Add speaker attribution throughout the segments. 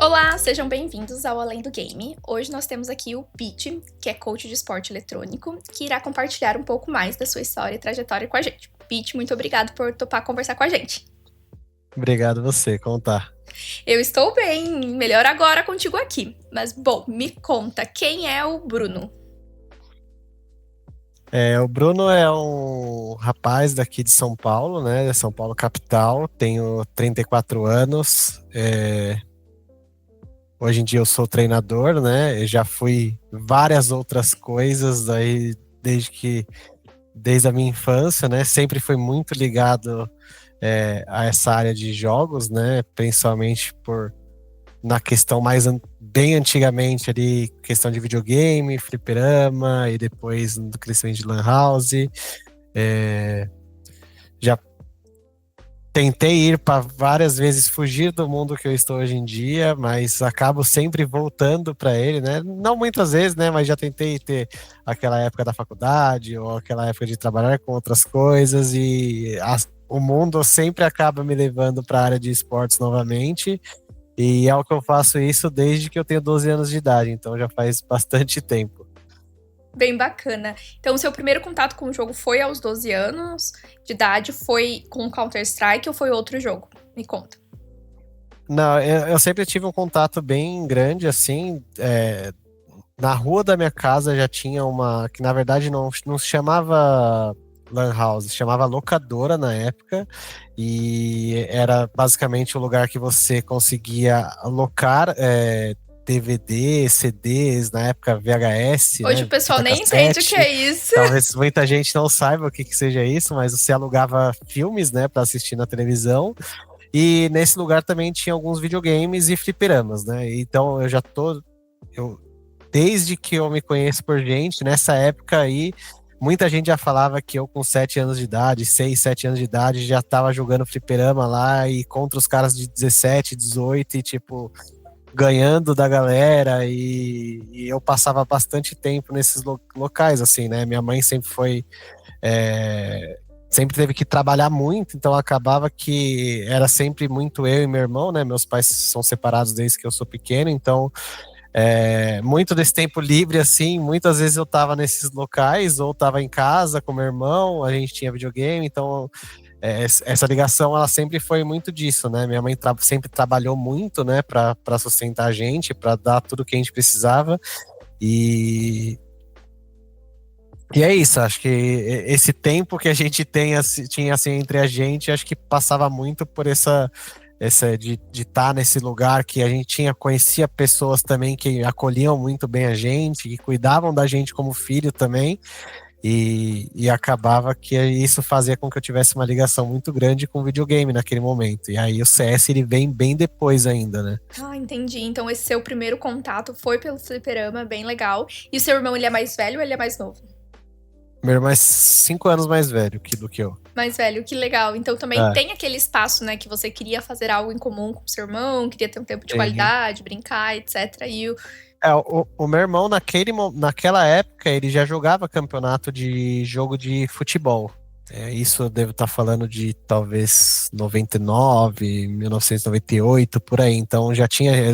Speaker 1: Olá, sejam bem-vindos ao Além do Game. Hoje nós temos aqui o Pete, que é coach de esporte eletrônico, que irá compartilhar um pouco mais da sua história e trajetória com a gente. Pete, muito obrigado por topar conversar com a gente.
Speaker 2: Obrigado você, como tá?
Speaker 1: Eu estou bem, melhor agora contigo aqui. Mas, bom, me conta, quem é o Bruno?
Speaker 2: O Bruno é um rapaz daqui de São Paulo, né? São Paulo capital, tenho 34 anos. Hoje em dia eu sou treinador, né? Eu já fui várias outras coisas aí desde a minha infância, né? Sempre fui muito ligado a essa área de jogos, né? Principalmente na questão bem antigamente ali, questão de videogame, fliperama, e depois do crescimento de lan house. Já tentei ir para várias vezes fugir do mundo que eu estou hoje em dia, mas acabo sempre voltando para ele, né? Não muitas vezes, né? Mas já tentei ter aquela época da faculdade ou aquela época de trabalhar com outras coisas e o mundo sempre acaba me levando para a área de esportes novamente. E é o que eu faço isso desde que eu tenho 12 anos de idade, então já faz bastante tempo.
Speaker 1: Bem bacana. Então, o seu primeiro contato com o jogo foi aos 12 anos de idade? Foi com Counter-Strike ou foi outro jogo? Me conta.
Speaker 2: Não, eu sempre tive um contato bem grande, assim, na rua da minha casa já tinha uma, que na verdade não se chamava Lan House, se chamava locadora na época, e era basicamente o lugar que você conseguia alocar DVD, CDs, na época VHS,
Speaker 1: Hoje o
Speaker 2: né,
Speaker 1: pessoal
Speaker 2: fita
Speaker 1: nem entende o que é
Speaker 2: cassete.
Speaker 1: isso.
Speaker 2: Talvez muita gente não saiba o que seja isso, mas você alugava filmes, né, para assistir na televisão. E nesse lugar também tinha alguns videogames e fliperamas, né? Então eu desde que eu me conheço por gente, nessa época aí, muita gente já falava que eu com 7 anos de idade, 6, 7 anos de idade, já tava jogando fliperama lá e contra os caras de 17, 18 e tipo ganhando da galera e eu passava bastante tempo nesses locais, assim, né? Minha mãe sempre teve que trabalhar muito, então acabava que era sempre muito eu e meu irmão, né? Meus pais são separados desde que eu sou pequeno, então muito desse tempo livre, assim, muitas vezes eu tava nesses locais ou tava em casa com meu irmão, a gente tinha videogame, então essa ligação ela sempre foi muito disso, né? Minha mãe sempre trabalhou muito, né, para sustentar a gente, para dar tudo que a gente precisava e é isso, acho que esse tempo que a gente tinha assim entre a gente, acho que passava muito por essa de estar nesse lugar que a gente conhecia pessoas também que acolhiam muito bem a gente, que cuidavam da gente como filho também, e acabava que isso fazia com que eu tivesse uma ligação muito grande com o videogame naquele momento. E aí o CS ele vem bem depois ainda, né?
Speaker 1: Ah, entendi. Então esse seu primeiro contato foi pelo fliperama, bem legal. E o seu irmão, ele é mais velho ou ele é mais novo?
Speaker 2: Meu irmão é 5 anos mais velho do que eu.
Speaker 1: Mais velho, que legal. Então também tem aquele espaço, né, que você queria fazer algo em comum com o seu irmão, queria ter um tempo de qualidade, brincar, etc. E
Speaker 2: o meu irmão, naquela época, ele já jogava campeonato de jogo de futebol. Isso eu devo estar falando de talvez 99, 1998, por aí. Então já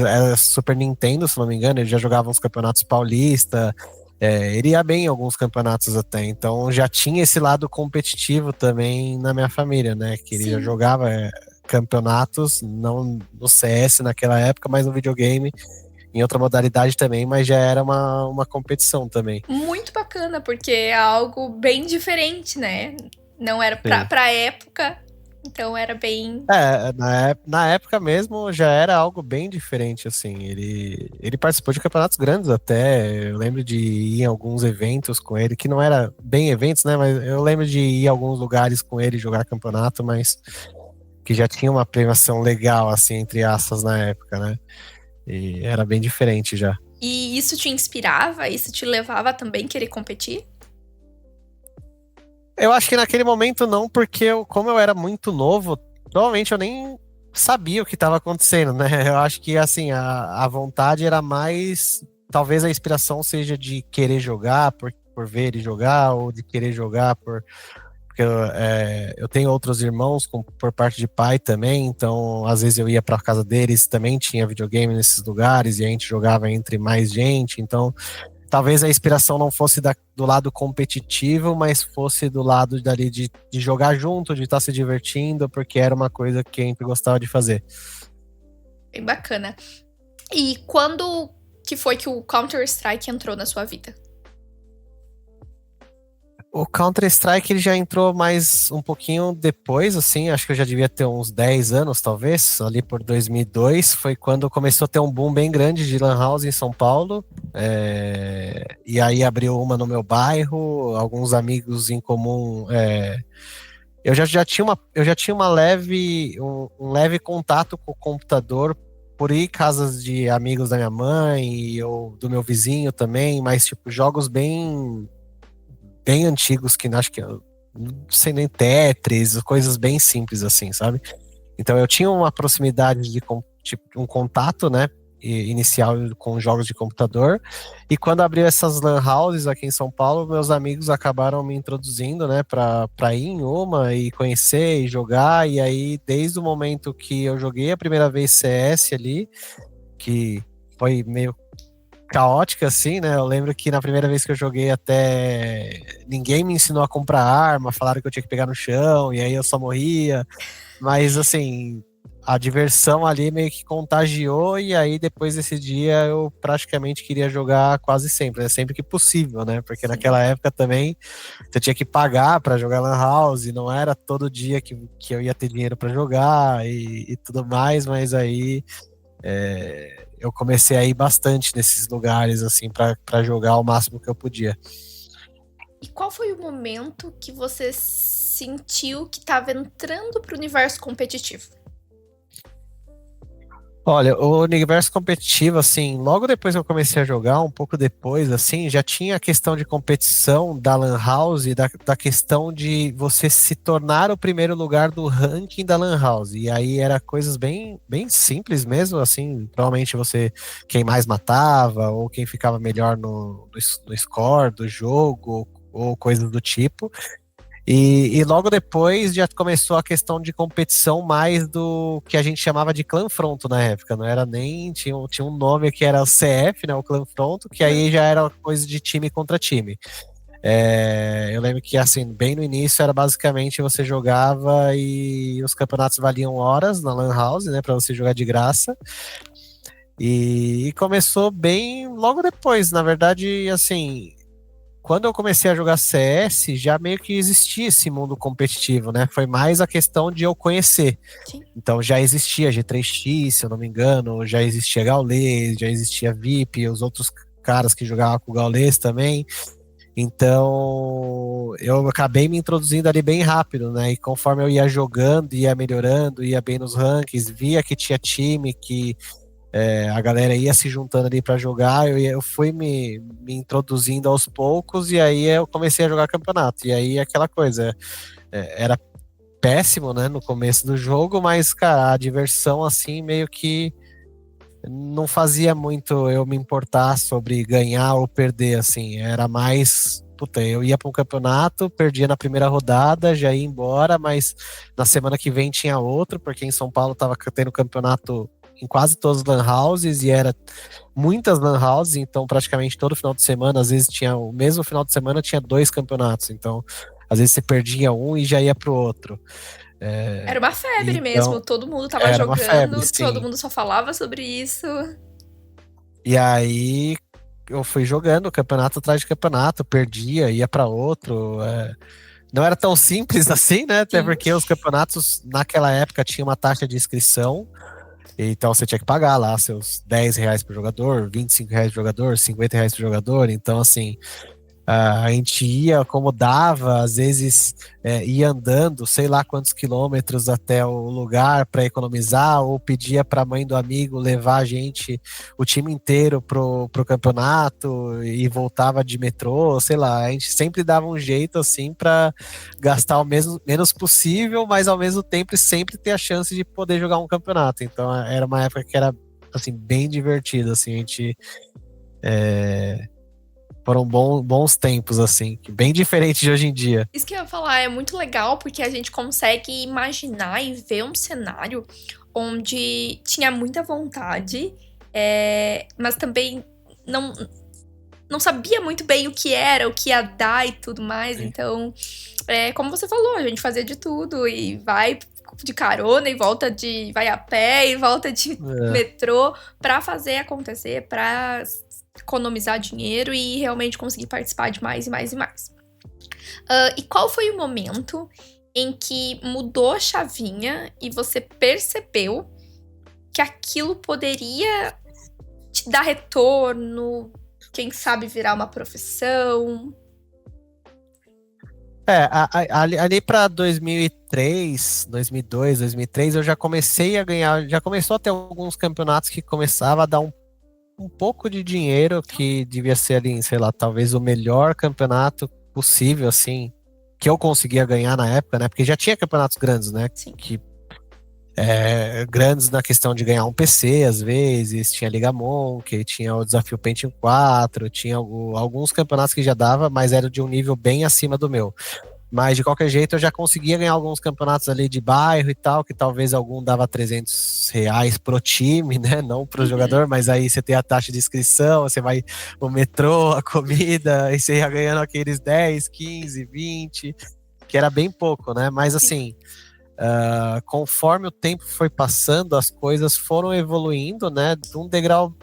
Speaker 2: era Super Nintendo, se não me engano, ele já jogava uns campeonatos paulista. Ele ia bem em alguns campeonatos até. Então já tinha esse lado competitivo também na minha família, né? Que ele já jogava campeonatos, não no CS naquela época, mas no videogame em outra modalidade também, mas já era uma competição também.
Speaker 1: Muito bacana, porque é algo bem diferente, né? Não era pra época, então era bem...
Speaker 2: Na época mesmo já era algo bem diferente, assim, ele participou de campeonatos grandes até, eu lembro de ir em alguns eventos com ele, que não era bem eventos, né, mas eu lembro de ir em alguns lugares com ele jogar campeonato, mas que já tinha uma premiação legal, assim, entre aspas, na época, né. E era bem diferente já.
Speaker 1: E isso te inspirava? Isso te levava a também querer competir?
Speaker 2: Eu acho que naquele momento não, porque como eu era muito novo, provavelmente eu nem sabia o que estava acontecendo, né? Eu acho que assim, a vontade era mais. Talvez a inspiração seja de querer jogar por ver ele jogar, ou de querer jogar porque eu tenho outros irmãos por parte de pai também, então às vezes eu ia para casa deles, também tinha videogame nesses lugares e a gente jogava entre mais gente, então talvez a inspiração não fosse do lado competitivo, mas fosse do lado dali de jogar junto, de estar se divertindo, porque era uma coisa que a gente gostava de fazer.
Speaker 1: Bem bacana. E quando que foi que o Counter-Strike entrou na sua vida?
Speaker 2: O Counter-Strike ele já entrou mais um pouquinho depois, assim, acho que eu já devia ter uns 10 anos, talvez, ali por 2002, foi quando começou a ter um boom bem grande de Lan House em São Paulo, e aí abriu uma no meu bairro, alguns amigos em comum, eu já tinha um leve contato com o computador por ir em casas de amigos da minha mãe ou do meu vizinho também, mas tipo, jogos bem antigos que acho que não sei nem Tetris, coisas bem simples assim, sabe? Então eu tinha uma proximidade tipo, um contato, né, inicial com jogos de computador. E quando abriu essas LAN houses aqui em São Paulo, meus amigos acabaram me introduzindo, né, para ir em uma e conhecer e jogar. E aí, desde o momento que eu joguei a primeira vez CS ali, que foi meio caótica, assim, né? Eu lembro que na primeira vez que eu joguei até ninguém me ensinou a comprar arma, falaram que eu tinha que pegar no chão, e aí eu só morria. Mas, assim, a diversão ali meio que contagiou, e aí depois desse dia eu praticamente queria jogar quase sempre, né? Sempre que possível, né? Porque naquela época também você tinha que pagar para jogar Lan House, não era todo dia que eu ia ter dinheiro para jogar e tudo mais, mas aí eu comecei a ir bastante nesses lugares, assim, para jogar o máximo que eu podia.
Speaker 1: E qual foi o momento que você sentiu que estava entrando para o universo competitivo?
Speaker 2: Olha, o universo competitivo, assim, logo depois que eu comecei a jogar, um pouco depois, assim, já tinha a questão de competição da Lan House, da questão de você se tornar o primeiro lugar do ranking da Lan House. E aí era coisas bem simples mesmo, assim, provavelmente quem mais matava, ou quem ficava melhor no score do jogo, ou coisas do tipo. E logo depois já começou a questão de competição mais do que a gente chamava de Clanfronto na época, não era nem, tinha um nome que era o CF, né, o Clanfronto, que aí já era coisa de time contra time. Eu lembro que, assim, bem no início era basicamente você jogava e os campeonatos valiam horas na Lan House, né, pra você jogar de graça. E começou bem logo depois, na verdade, assim, quando eu comecei a jogar CS, já meio que existia esse mundo competitivo, né? Foi mais a questão de eu conhecer.
Speaker 1: Sim.
Speaker 2: Então já existia G3X, se eu não me engano, já existia Gaules, já existia VIP, os outros caras que jogavam com o Gaules também. Então eu acabei me introduzindo ali bem rápido, né? E conforme eu ia jogando, ia melhorando, ia bem nos rankings, via que tinha time, que a galera ia se juntando ali para jogar, eu fui me introduzindo aos poucos e aí eu comecei a jogar campeonato. E aí aquela coisa, era péssimo, né, no começo do jogo, mas, cara, a diversão, assim, meio que não fazia muito eu me importar sobre ganhar ou perder, assim, era mais... Puta, eu ia para um campeonato, perdia na primeira rodada, já ia embora, mas na semana que vem tinha outro, porque em São Paulo tava tendo campeonato em quase todas as lan houses, e era muitas lan houses, então praticamente todo final de semana, às vezes tinha, o mesmo final de semana tinha 2 campeonatos, então às vezes você perdia um e já ia pro outro.
Speaker 1: Era uma febre mesmo,
Speaker 2: Então,
Speaker 1: todo mundo tava
Speaker 2: era uma febre,
Speaker 1: jogando, todo
Speaker 2: sim.
Speaker 1: mundo só falava sobre isso.
Speaker 2: E aí eu fui jogando campeonato atrás de campeonato, perdia, ia para outro. Não era tão simples assim, né? Até
Speaker 1: Sim.
Speaker 2: porque os campeonatos naquela época tinha uma taxa de inscrição. Então você tinha que pagar lá seus R$ 10 por jogador, R$ 25 por jogador, R$ 50 por jogador. Então, assim, a gente ia como dava, às vezes ia andando, sei lá quantos quilômetros até o lugar para economizar, ou pedia para a mãe do amigo levar a gente, o time inteiro, pro campeonato e voltava de metrô, sei lá. A gente sempre dava um jeito assim para gastar o menos possível, mas ao mesmo tempo sempre ter a chance de poder jogar um campeonato. Então era uma época que era assim bem divertido, assim, a gente Foram bons tempos, assim, bem diferente de hoje em dia.
Speaker 1: Isso que eu ia falar é muito legal porque a gente consegue imaginar e ver um cenário onde tinha muita vontade, mas também não, não sabia muito bem o que era, o que ia dar e tudo mais.
Speaker 2: Sim.
Speaker 1: Então, como você falou, a gente fazia de tudo e vai de carona e vai a pé e volta de metrô pra fazer acontecer, pra economizar dinheiro e realmente conseguir participar de mais e mais e mais. E qual foi o momento em que mudou a chavinha e você percebeu que aquilo poderia te dar retorno, quem sabe virar uma profissão?
Speaker 2: Ali para 2003, 2002, 2003, eu já comecei a ganhar, já começou a ter alguns campeonatos que começava a dar um pouco de dinheiro, que devia ser ali, sei lá, talvez o melhor campeonato possível, assim, que eu conseguia ganhar na época, né? Porque já tinha campeonatos grandes, né?
Speaker 1: Sim.
Speaker 2: Grandes na questão de ganhar um PC, às vezes, tinha Liga Monkey, tinha o Desafio Pentium 4, tinha alguns campeonatos que já dava, mas era de um nível bem acima do meu. Mas, de qualquer jeito, eu já conseguia ganhar alguns campeonatos ali de bairro e tal, que talvez algum dava R$ 300 pro time, né? Não pro jogador, mas aí você tem a taxa de inscrição, você vai o metrô, a comida, e você ia ganhando aqueles 10, 15, 20, que era bem pouco, né? Mas, assim, conforme o tempo foi passando, as coisas foram evoluindo, né? De um degrau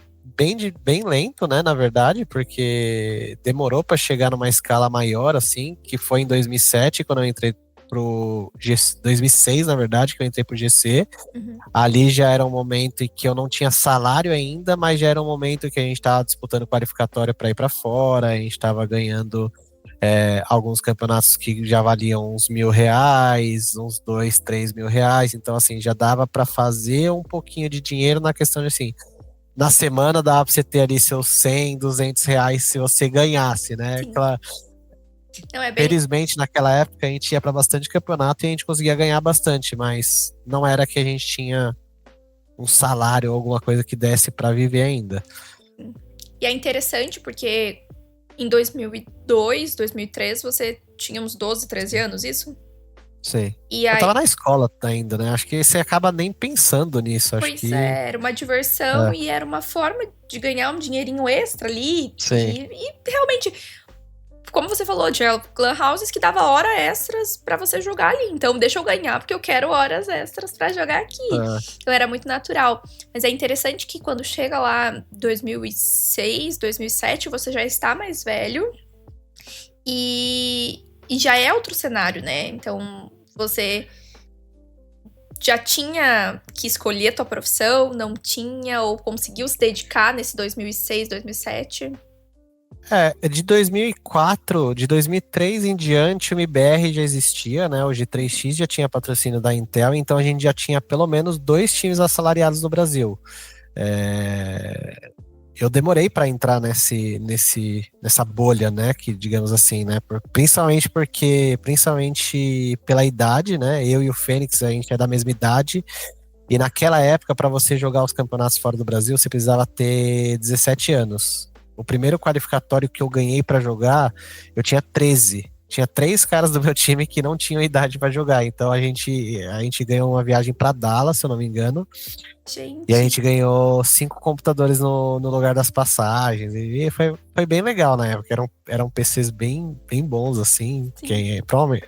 Speaker 2: bem lento, né, na verdade, porque demorou para chegar numa escala maior, assim, que foi em 2007, quando eu entrei pro GC, 2006, na verdade, que eu entrei pro GC. Ali já era um momento em que eu não tinha salário ainda, mas já era um momento que a gente estava disputando qualificatória para ir para fora, a gente estava ganhando alguns campeonatos que já valiam uns R$ 1.000, uns 2, 3 mil reais, então assim, já dava para fazer um pouquinho de dinheiro na questão de assim, na semana dava pra você ter ali seus 100, R$ 200 se você ganhasse, né?
Speaker 1: Não,
Speaker 2: Felizmente, naquela época, a gente ia para bastante campeonato e a gente conseguia ganhar bastante, mas não era que a gente tinha um salário ou alguma coisa que desse para viver ainda.
Speaker 1: E é interessante porque em 2002, 2003, você tinha uns 12, 13 anos, isso?
Speaker 2: Sim.
Speaker 1: E aí,
Speaker 2: eu tava na escola ainda, né? Acho que você acaba nem pensando nisso. Acho
Speaker 1: pois
Speaker 2: que
Speaker 1: era uma diversão e era uma forma de ganhar um dinheirinho extra ali.
Speaker 2: Sim.
Speaker 1: E realmente, como você falou, tinha lan houses que dava horas extras pra você jogar ali. Então, deixa eu ganhar, porque eu quero horas extras pra jogar aqui. Então, era muito natural. Mas é interessante que quando chega lá 2006, 2007, você já está mais velho. E já é outro cenário, né? Então, você já tinha que escolher a tua profissão, não tinha, ou conseguiu se dedicar nesse 2006, 2007?
Speaker 2: De 2004, de 2003 em diante, o MBR já existia, né? O G3X já tinha patrocínio da Intel, então a gente já tinha pelo menos 2 times assalariados no Brasil. Eu demorei para entrar nessa bolha, né? Que digamos assim, né? Principalmente pela idade, né? Eu e o Fênix, a gente é da mesma idade. E naquela época, para você jogar os campeonatos fora do Brasil, você precisava ter 17 anos. O primeiro qualificatório que eu ganhei para jogar, eu tinha 13. Tinha 3 caras do meu time que não tinham idade para jogar. Então a gente ganhou uma viagem para Dallas, se eu não me engano.
Speaker 1: Gente.
Speaker 2: E a gente ganhou 5 computadores no lugar das passagens. E foi bem legal na época. Eram PCs bem bons, assim. Que, provavelmente,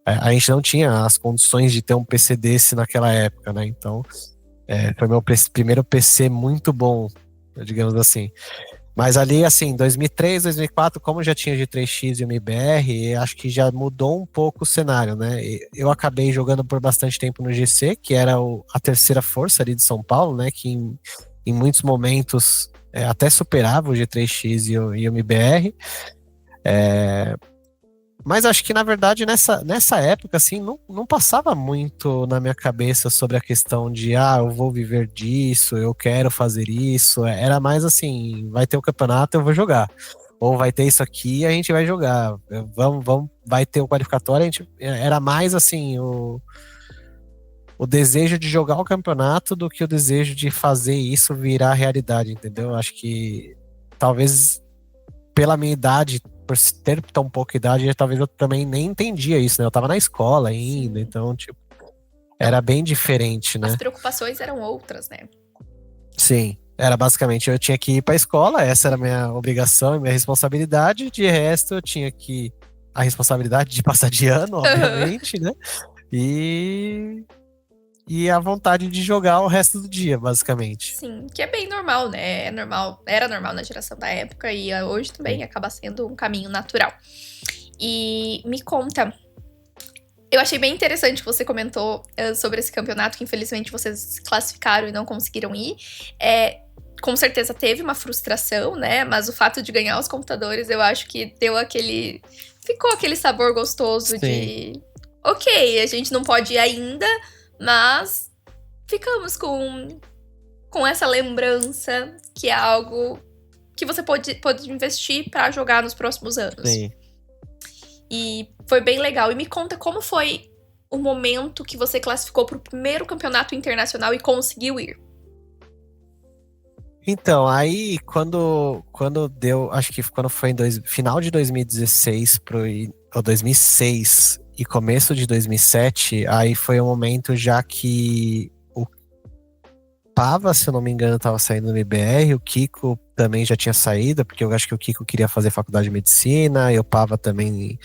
Speaker 2: a gente não tinha as condições de ter um PC desse naquela época, né? Então, foi meu primeiro PC muito bom, digamos assim. Mas ali, assim, 2003, 2004, como já tinha o G3X e o MBR, acho que já mudou um pouco o cenário, né? Eu acabei jogando por bastante tempo no GC, que era a terceira força ali de São Paulo, né? Que em muitos momentos até superava o G3X e o MBR. Mas acho que, na verdade, nessa época, assim, não passava muito na minha cabeça sobre a questão de, eu vou viver disso, eu quero fazer isso. Era mais assim, vai ter o campeonato, eu vou jogar. Ou vai ter isso aqui, a gente vai jogar. Vai ter o qualificatório, era mais assim, o desejo de jogar o campeonato do que o desejo de fazer isso virar realidade, entendeu? Acho que talvez pela minha idade, por ter tão pouca idade, talvez eu também nem entendia isso, né? Eu tava na escola ainda, então, tipo, era bem diferente,
Speaker 1: As
Speaker 2: né?
Speaker 1: preocupações eram outras, né?
Speaker 2: Sim, era basicamente eu tinha que ir pra escola, essa era a minha obrigação e minha responsabilidade, de resto eu tinha que a responsabilidade de passar de ano, obviamente, né? E a vontade de jogar o resto do dia, basicamente.
Speaker 1: Sim, que é bem normal, né? É normal, era normal na geração da época e hoje também
Speaker 2: Sim.
Speaker 1: acaba sendo um caminho natural. E me conta, eu achei bem interessante que você comentou sobre esse campeonato, que infelizmente vocês se classificaram e não conseguiram ir. Com certeza teve uma frustração, né? Mas o fato de ganhar os computadores, eu acho que deu aquele. Ficou aquele sabor gostoso
Speaker 2: Sim.
Speaker 1: de. Ok, a gente não pode ir ainda, mas ficamos com essa lembrança que é algo que você pode investir para jogar nos próximos anos.
Speaker 2: Sim.
Speaker 1: E foi bem legal. E me conta como foi o momento que você classificou para o primeiro campeonato internacional e conseguiu ir.
Speaker 2: Então, aí quando deu, acho que quando foi final de 2016 ou 2006 e começo de 2007, aí foi o momento já que o Pava, se eu não me engano, estava saindo no IBR, o Kiko também já tinha saído, porque eu acho que o Kiko queria fazer faculdade de medicina, e o Pava também,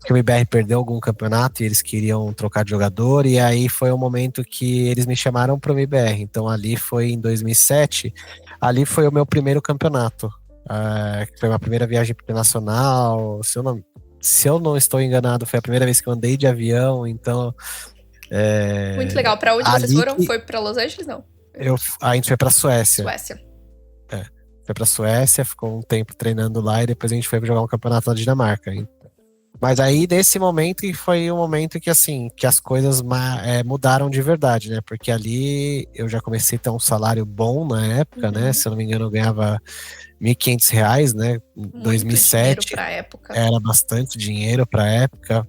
Speaker 2: porque o IBR perdeu algum campeonato e eles queriam trocar de jogador, e aí foi o momento que eles me chamaram para o IBR. Então ali foi em 2007, ali foi o meu primeiro campeonato, que foi a minha primeira viagem internacional, se eu não estou enganado, foi a primeira vez que eu andei de avião, então...
Speaker 1: Muito legal. Para onde vocês
Speaker 2: ali
Speaker 1: foram?
Speaker 2: que
Speaker 1: Foi para Los Angeles? Não.
Speaker 2: a gente foi pra Suécia.
Speaker 1: Suécia.
Speaker 2: Foi pra Suécia, ficou um tempo treinando lá e depois a gente foi jogar um campeonato na Dinamarca. Mas aí, nesse momento, e foi um momento que, assim, que as coisas mudaram de verdade, né? Porque ali eu já comecei a ter um salário bom na época, né? Se eu não me engano, eu ganhava R$ 1.500, né? Em
Speaker 1: Muito
Speaker 2: 2007
Speaker 1: dinheiro para a época.
Speaker 2: era bastante dinheiro pra época.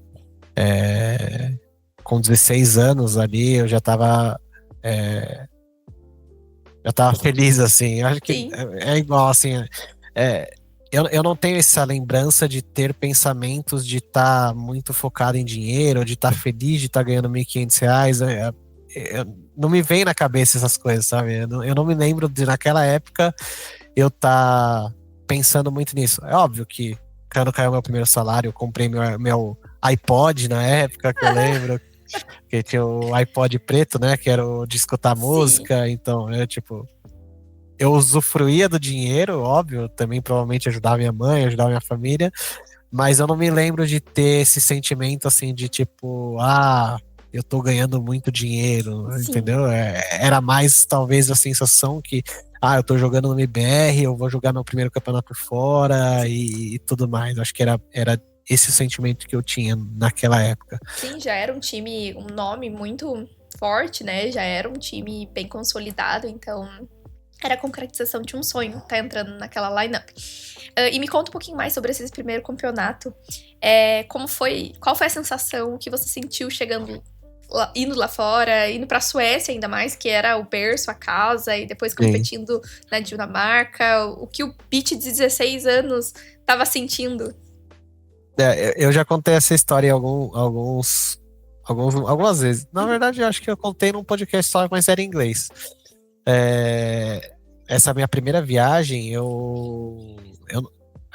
Speaker 2: Com 16 anos ali, eu já tava feliz, assim. Eu acho que
Speaker 1: Sim.
Speaker 2: é igual, assim. é, eu não tenho essa lembrança de ter pensamentos de estar muito focado em dinheiro, de estar feliz de estar ganhando R$ 1.500. Não me vem na cabeça essas coisas, sabe? Eu não me lembro de, naquela época, eu estar pensando muito nisso. É óbvio que quando caiu meu primeiro salário, eu comprei meu iPod na época, que eu lembro. Que tinha o iPod preto, né? Que era o de escutar
Speaker 1: Sim.
Speaker 2: música. Então, tipo, eu usufruía do dinheiro, óbvio, também provavelmente ajudava minha mãe, ajudava minha família, mas eu não me lembro de ter esse sentimento assim de tipo, eu tô ganhando muito dinheiro,
Speaker 1: Sim.
Speaker 2: entendeu? Era mais talvez a sensação que, eu tô jogando no MBR, eu vou jogar meu primeiro campeonato fora e tudo mais. Acho que era esse o sentimento que eu tinha naquela época.
Speaker 1: Sim, já era um time, um nome muito forte, né? Já era um time bem consolidado, então era a concretização de um sonho tá entrando naquela lineup. E me conta um pouquinho mais sobre esse primeiro campeonato. Como foi? Qual foi a sensação que você sentiu chegando indo lá fora, indo pra Suécia ainda mais, que era o berço, a casa, e depois
Speaker 2: Sim.
Speaker 1: competindo na Dinamarca, o que o Pete de 16 anos tava sentindo?
Speaker 2: Eu já contei essa história algumas vezes. Na verdade, eu acho que eu contei num podcast só, mas era em inglês. Essa minha primeira viagem, a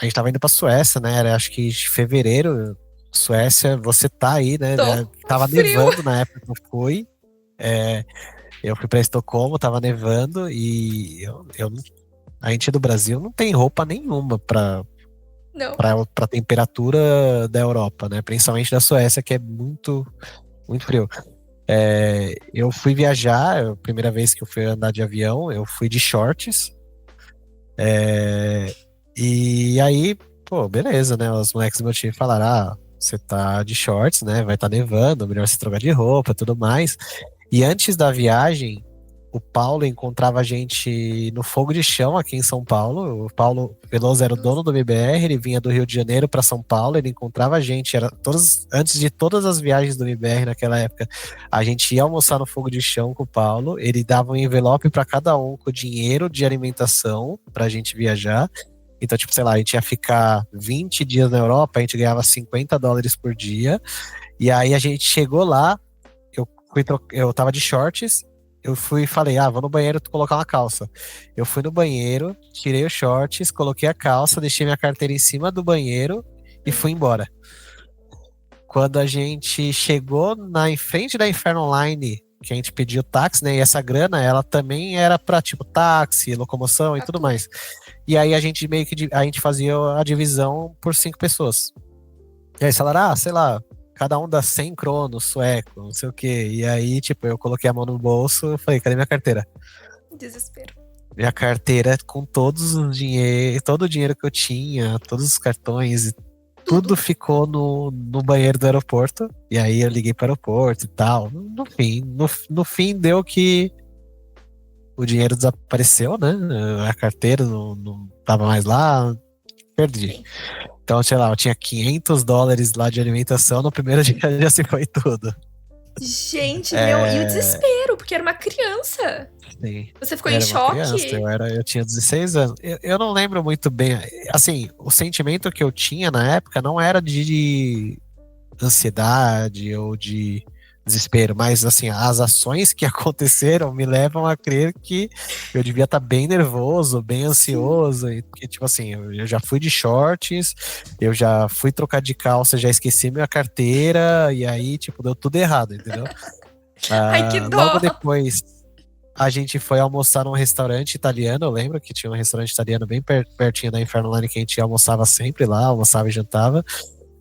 Speaker 2: gente tava indo pra Suécia, né? Era acho que de fevereiro, Suécia, você tá aí, né?
Speaker 1: Tô
Speaker 2: Tava
Speaker 1: frio.
Speaker 2: nevando na época que eu fui. Eu fui pra Estocolmo, tava nevando e a gente do Brasil não tem roupa nenhuma
Speaker 1: Não.
Speaker 2: pra temperatura da Europa, né? Principalmente da Suécia, que é muito, muito frio. Eu fui viajar, a primeira vez que eu fui andar de avião, eu fui de shorts. E aí, pô, beleza, né? Os moleques do meu time falaram: você tá de shorts, né? Vai estar nevando, melhor você trocar de roupa, tudo mais. E antes da viagem, o Paulo encontrava a gente no Fogo de Chão aqui em São Paulo. O Paulo Veloso era o dono do MBR, ele vinha do Rio de Janeiro para São Paulo, ele encontrava a gente, antes de todas as viagens do MBR naquela época, a gente ia almoçar no Fogo de Chão com o Paulo, ele dava um envelope para cada um com dinheiro de alimentação pra gente viajar. Então, tipo, sei lá, a gente ia ficar 20 dias na Europa, a gente ganhava $50 por dia. E aí a gente chegou lá, eu tava de shorts, eu fui e falei, vou no banheiro colocar uma calça. Eu fui no banheiro, tirei os shorts, coloquei a calça, deixei minha carteira em cima do banheiro e fui embora. Quando a gente chegou em frente da Inferno Online, que a gente pediu táxi, né? E essa grana, ela também era pra, tipo, táxi, locomoção e tudo mais. E aí a gente meio que a gente fazia a divisão por 5 pessoas. E aí eles falaram, sei lá, cada um dá 100 cronos sueco, não sei o quê. E aí, tipo, eu coloquei a mão no bolso e falei, cadê minha carteira?
Speaker 1: Desespero.
Speaker 2: Minha carteira com todo o dinheiro que eu tinha, todos os cartões, tudo ficou no banheiro do aeroporto. E aí eu liguei para o aeroporto e tal. No fim deu que o dinheiro desapareceu, né? A carteira não tava mais lá, perdi.
Speaker 1: Sim.
Speaker 2: Então, sei lá, eu tinha $500 lá de alimentação, no primeiro dia já se foi tudo.
Speaker 1: Gente, e o desespero, porque era uma criança.
Speaker 2: Sim.
Speaker 1: Você ficou em
Speaker 2: Era uma
Speaker 1: choque?
Speaker 2: criança, eu tinha 16 anos. Eu não lembro muito bem. Assim, o sentimento que eu tinha na época não era de ansiedade ou de desespero, mas assim, as ações que aconteceram me levam a crer que eu devia estar bem nervoso, bem ansioso, e que tipo assim, eu já fui de shorts, eu já fui trocar de calça, já esqueci minha carteira, e aí, tipo, deu tudo errado, entendeu?
Speaker 1: Ai, que dó!
Speaker 2: Logo depois, a gente foi almoçar num restaurante italiano, eu lembro que tinha um restaurante italiano bem pertinho da Inferno Line que a gente almoçava sempre lá, almoçava e jantava.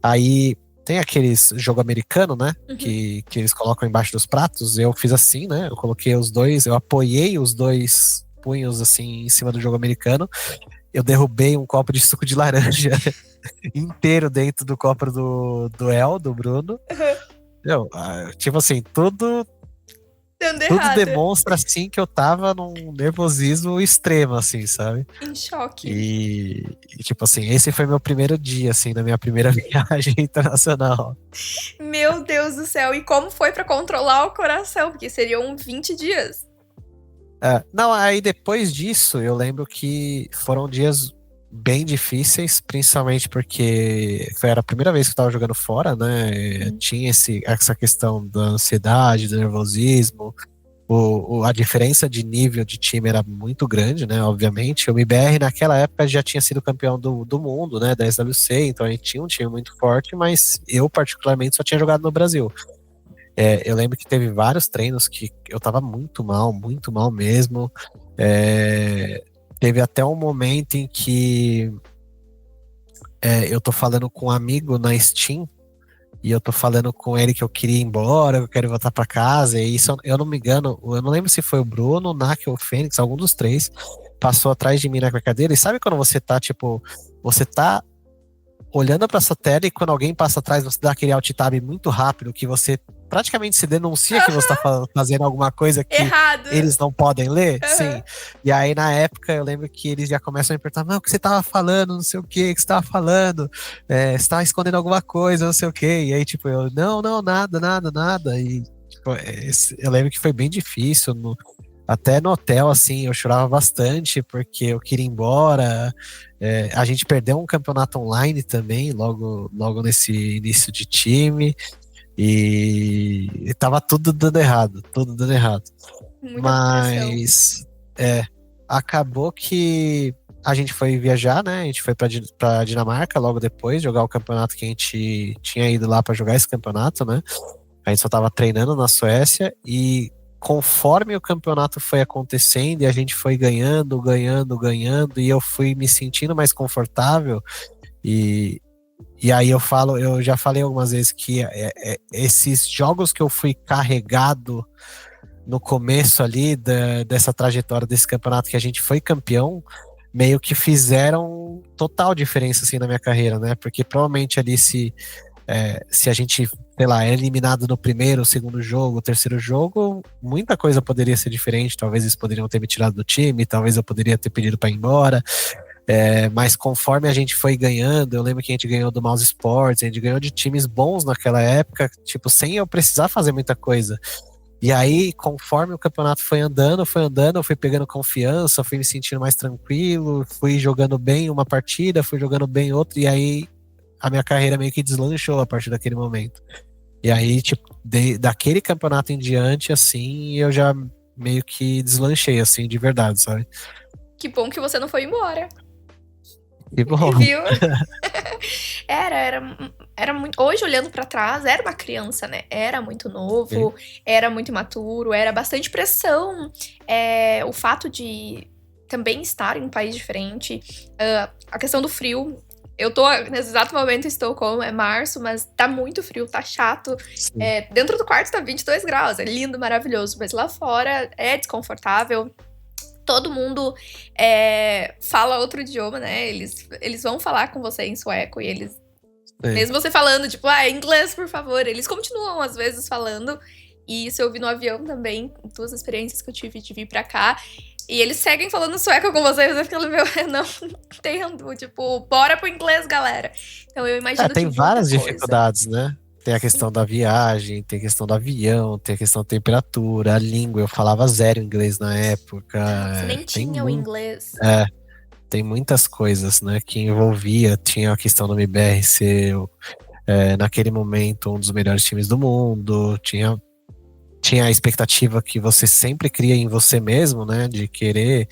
Speaker 2: Aí tem aqueles jogo americano, né? Que eles colocam embaixo dos pratos. Eu fiz assim, né? Eu coloquei eu apoiei os dois punhos assim em cima do jogo americano. Eu derrubei um copo de suco de laranja inteiro dentro do copo do Bruno. Tipo assim, tudo
Speaker 1: Dando errado.
Speaker 2: demonstra assim que eu tava num nervosismo extremo, assim, sabe?
Speaker 1: Em choque.
Speaker 2: E tipo assim, esse foi meu primeiro dia, assim, na minha primeira viagem internacional.
Speaker 1: Meu Deus do céu, e como foi pra controlar o coração? Porque seriam 20 dias.
Speaker 2: Não, aí depois disso, eu lembro que foram dias bem difíceis, principalmente porque era a primeira vez que eu tava jogando fora, né? Tinha essa questão da ansiedade, do nervosismo. A diferença de nível de time era muito grande, né? Obviamente. O MBR naquela época já tinha sido campeão do mundo, né? Da SWC, então a gente tinha um time muito forte, mas eu, particularmente, só tinha jogado no Brasil. Eu lembro que teve vários treinos que eu tava muito mal mesmo. Teve até um momento em que eu tô falando com um amigo na Steam e eu tô falando com ele que eu queria ir embora, que eu quero voltar pra casa, e isso eu não me engano, eu não lembro se foi o Bruno, o Nak ou o Fênix, algum dos três, passou atrás de mim na cadeira, e sabe quando você tá, tipo, você tá olhando pra sua tela e quando alguém passa atrás, você dá aquele alt tab muito rápido, que você praticamente se denuncia que você tá fazendo alguma coisa que
Speaker 1: Errado.
Speaker 2: eles não podem ler? Sim. E aí, na época, eu lembro que eles já começam a me perguntar, não, o que você tava falando, não sei o que você tava falando, você tava escondendo alguma coisa, não sei o que. E aí, tipo, não, nada. E tipo, eu lembro que foi bem difícil, até no hotel, assim, eu chorava bastante, porque eu queria ir embora. A gente perdeu um campeonato online também, logo nesse início de time. E tava tudo dando errado.
Speaker 1: Muita
Speaker 2: Mas acabou que a gente foi viajar, né? A gente foi pra Dinamarca logo depois, jogar o campeonato que a gente tinha ido lá para jogar esse campeonato, né? A gente só tava treinando na Suécia e conforme o campeonato foi acontecendo e a gente foi ganhando, e eu fui me sentindo mais confortável e aí eu já falei algumas vezes que esses jogos que eu fui carregado no começo ali dessa trajetória desse campeonato que a gente foi campeão, meio que fizeram total diferença assim na minha carreira, né? Porque provavelmente ali se a gente, sei lá, é eliminado no primeiro, segundo jogo, terceiro jogo, muita coisa poderia ser diferente. Talvez eles poderiam ter me tirado do time, talvez eu poderia ter pedido para ir embora. Mas conforme a gente foi ganhando, eu lembro que a gente ganhou do Mouse Sports, a gente ganhou de times bons naquela época, tipo, sem eu precisar fazer muita coisa. E aí, conforme o campeonato foi andando, eu fui pegando confiança, fui me sentindo mais tranquilo, fui jogando bem uma partida, fui jogando bem outra, e aí a minha carreira meio que deslanchou a partir daquele momento. E aí, tipo, daquele campeonato em diante, assim, eu já meio que deslanchei, assim, de verdade, sabe?
Speaker 1: Que bom que você não foi embora.
Speaker 2: E bom,
Speaker 1: Viu? Era muito. Hoje, olhando pra trás, era uma criança, né? Era muito novo, era muito imaturo, era bastante pressão. O fato de também estar em um país diferente, a questão do frio. Eu tô, nesse exato momento, em Estocolmo, é março, mas tá muito frio, tá chato.
Speaker 2: sim.
Speaker 1: Dentro do quarto tá 22 graus, é lindo, maravilhoso, mas lá fora é desconfortável. Todo mundo fala outro idioma, né? Eles vão falar com você em sueco e eles.
Speaker 2: Sim.
Speaker 1: Mesmo você falando, tipo, inglês, por favor, eles continuam às vezes falando. E isso eu vi no avião também, duas experiências que eu tive de vir pra cá. E eles seguem falando sueco com você, e você fica, meu, eu não entendo. Tipo, bora pro inglês, galera. Então eu imagino que
Speaker 2: Tem
Speaker 1: muita
Speaker 2: várias
Speaker 1: coisa.
Speaker 2: dificuldades, né? Tem a
Speaker 1: Sim.
Speaker 2: questão da viagem, tem a questão do avião, tem a questão da temperatura, a língua. Eu falava zero inglês na época.
Speaker 1: Você nem
Speaker 2: Tem
Speaker 1: tinha o
Speaker 2: muito,
Speaker 1: inglês.
Speaker 2: tem muitas coisas, né, que envolvia. Tinha a questão do MBR ser, naquele momento, um dos melhores times do mundo. Tinha a expectativa que você sempre cria em você mesmo, né, de querer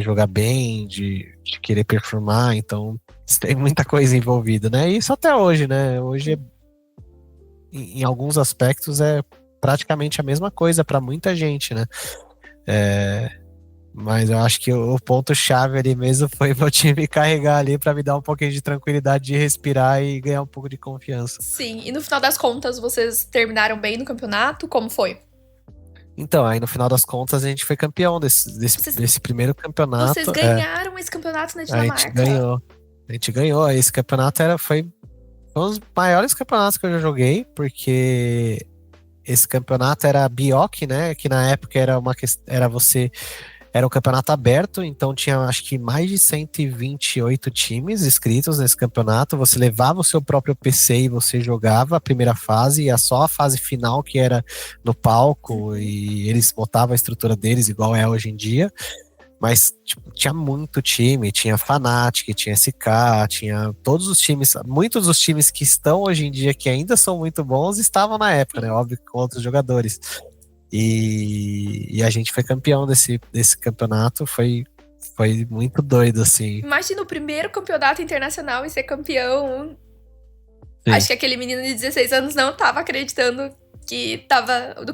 Speaker 2: jogar bem, de querer performar. Então, tem muita coisa envolvida, né? E isso até hoje, né? Hoje, em alguns aspectos, é praticamente a mesma coisa para muita gente, né? Mas eu acho que o ponto-chave ali mesmo foi meu time carregar ali para me dar um pouquinho de tranquilidade de respirar e ganhar um pouco de confiança.
Speaker 1: Sim, e no final das contas, vocês terminaram bem no campeonato? Como foi?
Speaker 2: Então, aí no final das contas, a gente foi campeão desse, desse,
Speaker 1: Vocês,
Speaker 2: desse primeiro
Speaker 1: vocês
Speaker 2: campeonato.
Speaker 1: ganharam esse campeonato na
Speaker 2: A gente
Speaker 1: Dinamarca.
Speaker 2: ganhou. A gente ganhou. Esse campeonato foi um dos maiores campeonatos que eu já joguei, porque esse campeonato era BIOC, né? Que na época era um campeonato aberto, então tinha acho que mais de 128 times inscritos nesse campeonato. Você levava o seu próprio PC e você jogava a primeira fase, e só a fase final que era no palco, e eles botavam a estrutura deles igual é hoje em dia. Mas tipo, tinha muito time, tinha Fnatic, tinha SK, tinha todos os times, muitos dos times que estão hoje em dia, que ainda são muito bons, estavam na época, né? Óbvio, com outros jogadores. E a gente foi campeão desse campeonato, foi muito doido, assim.
Speaker 1: Imagina o primeiro campeonato internacional e ser campeão.
Speaker 2: Sim.
Speaker 1: Acho que aquele menino de 16 anos não tava acreditando do que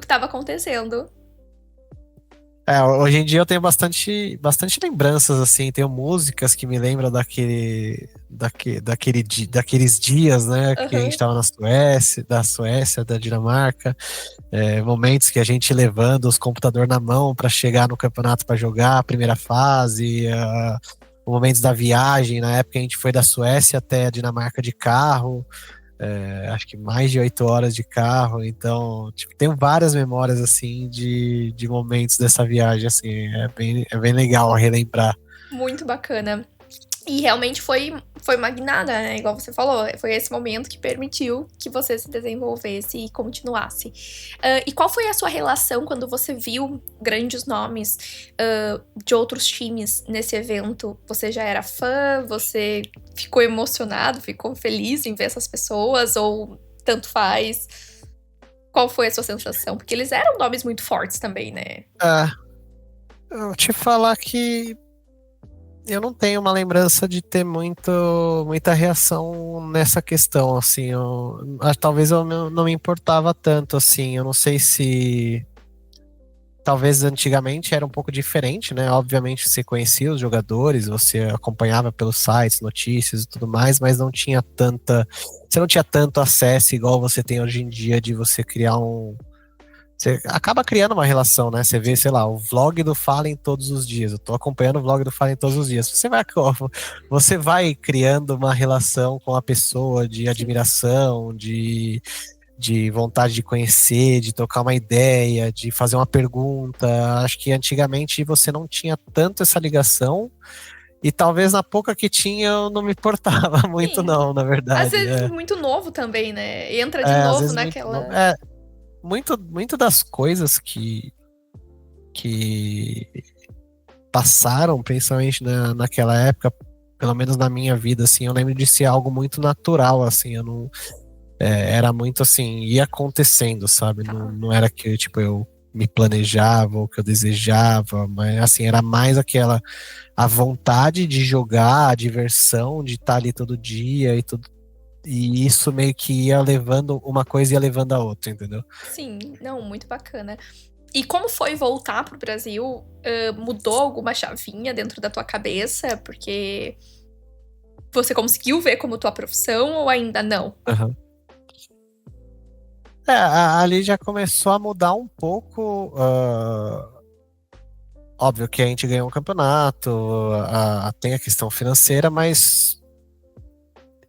Speaker 1: tava acontecendo.
Speaker 2: Hoje em dia eu tenho bastante lembranças, assim, tenho músicas que me lembram daqueles dias, né, que a gente
Speaker 1: Uhum.
Speaker 2: estava da Suécia, da Dinamarca, momentos que a gente levando os computadores na mão para chegar no campeonato para jogar a primeira fase, momentos da viagem, na época a gente foi da Suécia até a Dinamarca de carro, acho que mais de 8 horas de carro. Então, tipo, tenho várias memórias, assim, de momentos dessa viagem, assim, é bem legal relembrar.
Speaker 1: Muito bacana. E realmente foi magnada, né? Igual você falou. Foi esse momento que permitiu que você se desenvolvesse e continuasse. E qual foi a sua relação quando você viu grandes nomes de outros times nesse evento? Você já era fã? Você ficou emocionado? Ficou feliz em ver essas pessoas? Ou tanto faz? Qual foi a sua sensação? Porque eles eram nomes muito fortes também, né?
Speaker 2: Ah, eu te falar que eu não tenho uma lembrança de ter muita reação nessa questão, assim, talvez eu não me importava tanto, assim, eu não sei se talvez antigamente era um pouco diferente, né? Obviamente você conhecia os jogadores, você acompanhava pelos sites, notícias e tudo mais, mas você não tinha tanto acesso igual você tem hoje em dia de você criar você acaba criando uma relação, né? Você vê, sei lá, o vlog do Fallen todos os dias. Eu tô acompanhando o vlog do Fallen todos os dias. Você vai criando uma relação com a pessoa de
Speaker 1: Sim.
Speaker 2: admiração, de vontade de conhecer, de trocar uma ideia, de fazer uma pergunta. Acho que antigamente você não tinha tanto essa ligação, e talvez na pouca que tinha eu não me importava muito
Speaker 1: Sim.
Speaker 2: não, na
Speaker 1: Às
Speaker 2: verdade.
Speaker 1: vezes muito novo também, né? Entra de
Speaker 2: Às
Speaker 1: novo
Speaker 2: vezes muito novo.
Speaker 1: naquela.
Speaker 2: muito das coisas que passaram, principalmente naquela época, pelo menos na minha vida, assim, eu lembro de ser algo muito natural, assim, eu não, era muito assim, ia acontecendo, sabe? Não,
Speaker 1: Tá.
Speaker 2: não era que, tipo, eu me planejava ou que eu desejava, mas, assim, era mais aquela, a vontade de jogar, a diversão de estar ali todo dia e tudo, e isso meio que ia levando, uma coisa ia levando a outra, entendeu?
Speaker 1: Sim, não, muito bacana. E como foi voltar pro Brasil? Mudou alguma chavinha dentro da tua cabeça? Porque você conseguiu ver como tua profissão ou ainda não?
Speaker 2: Aham. Ali já começou a mudar um pouco. Óbvio que a gente ganhou um campeonato, tem a questão financeira, mas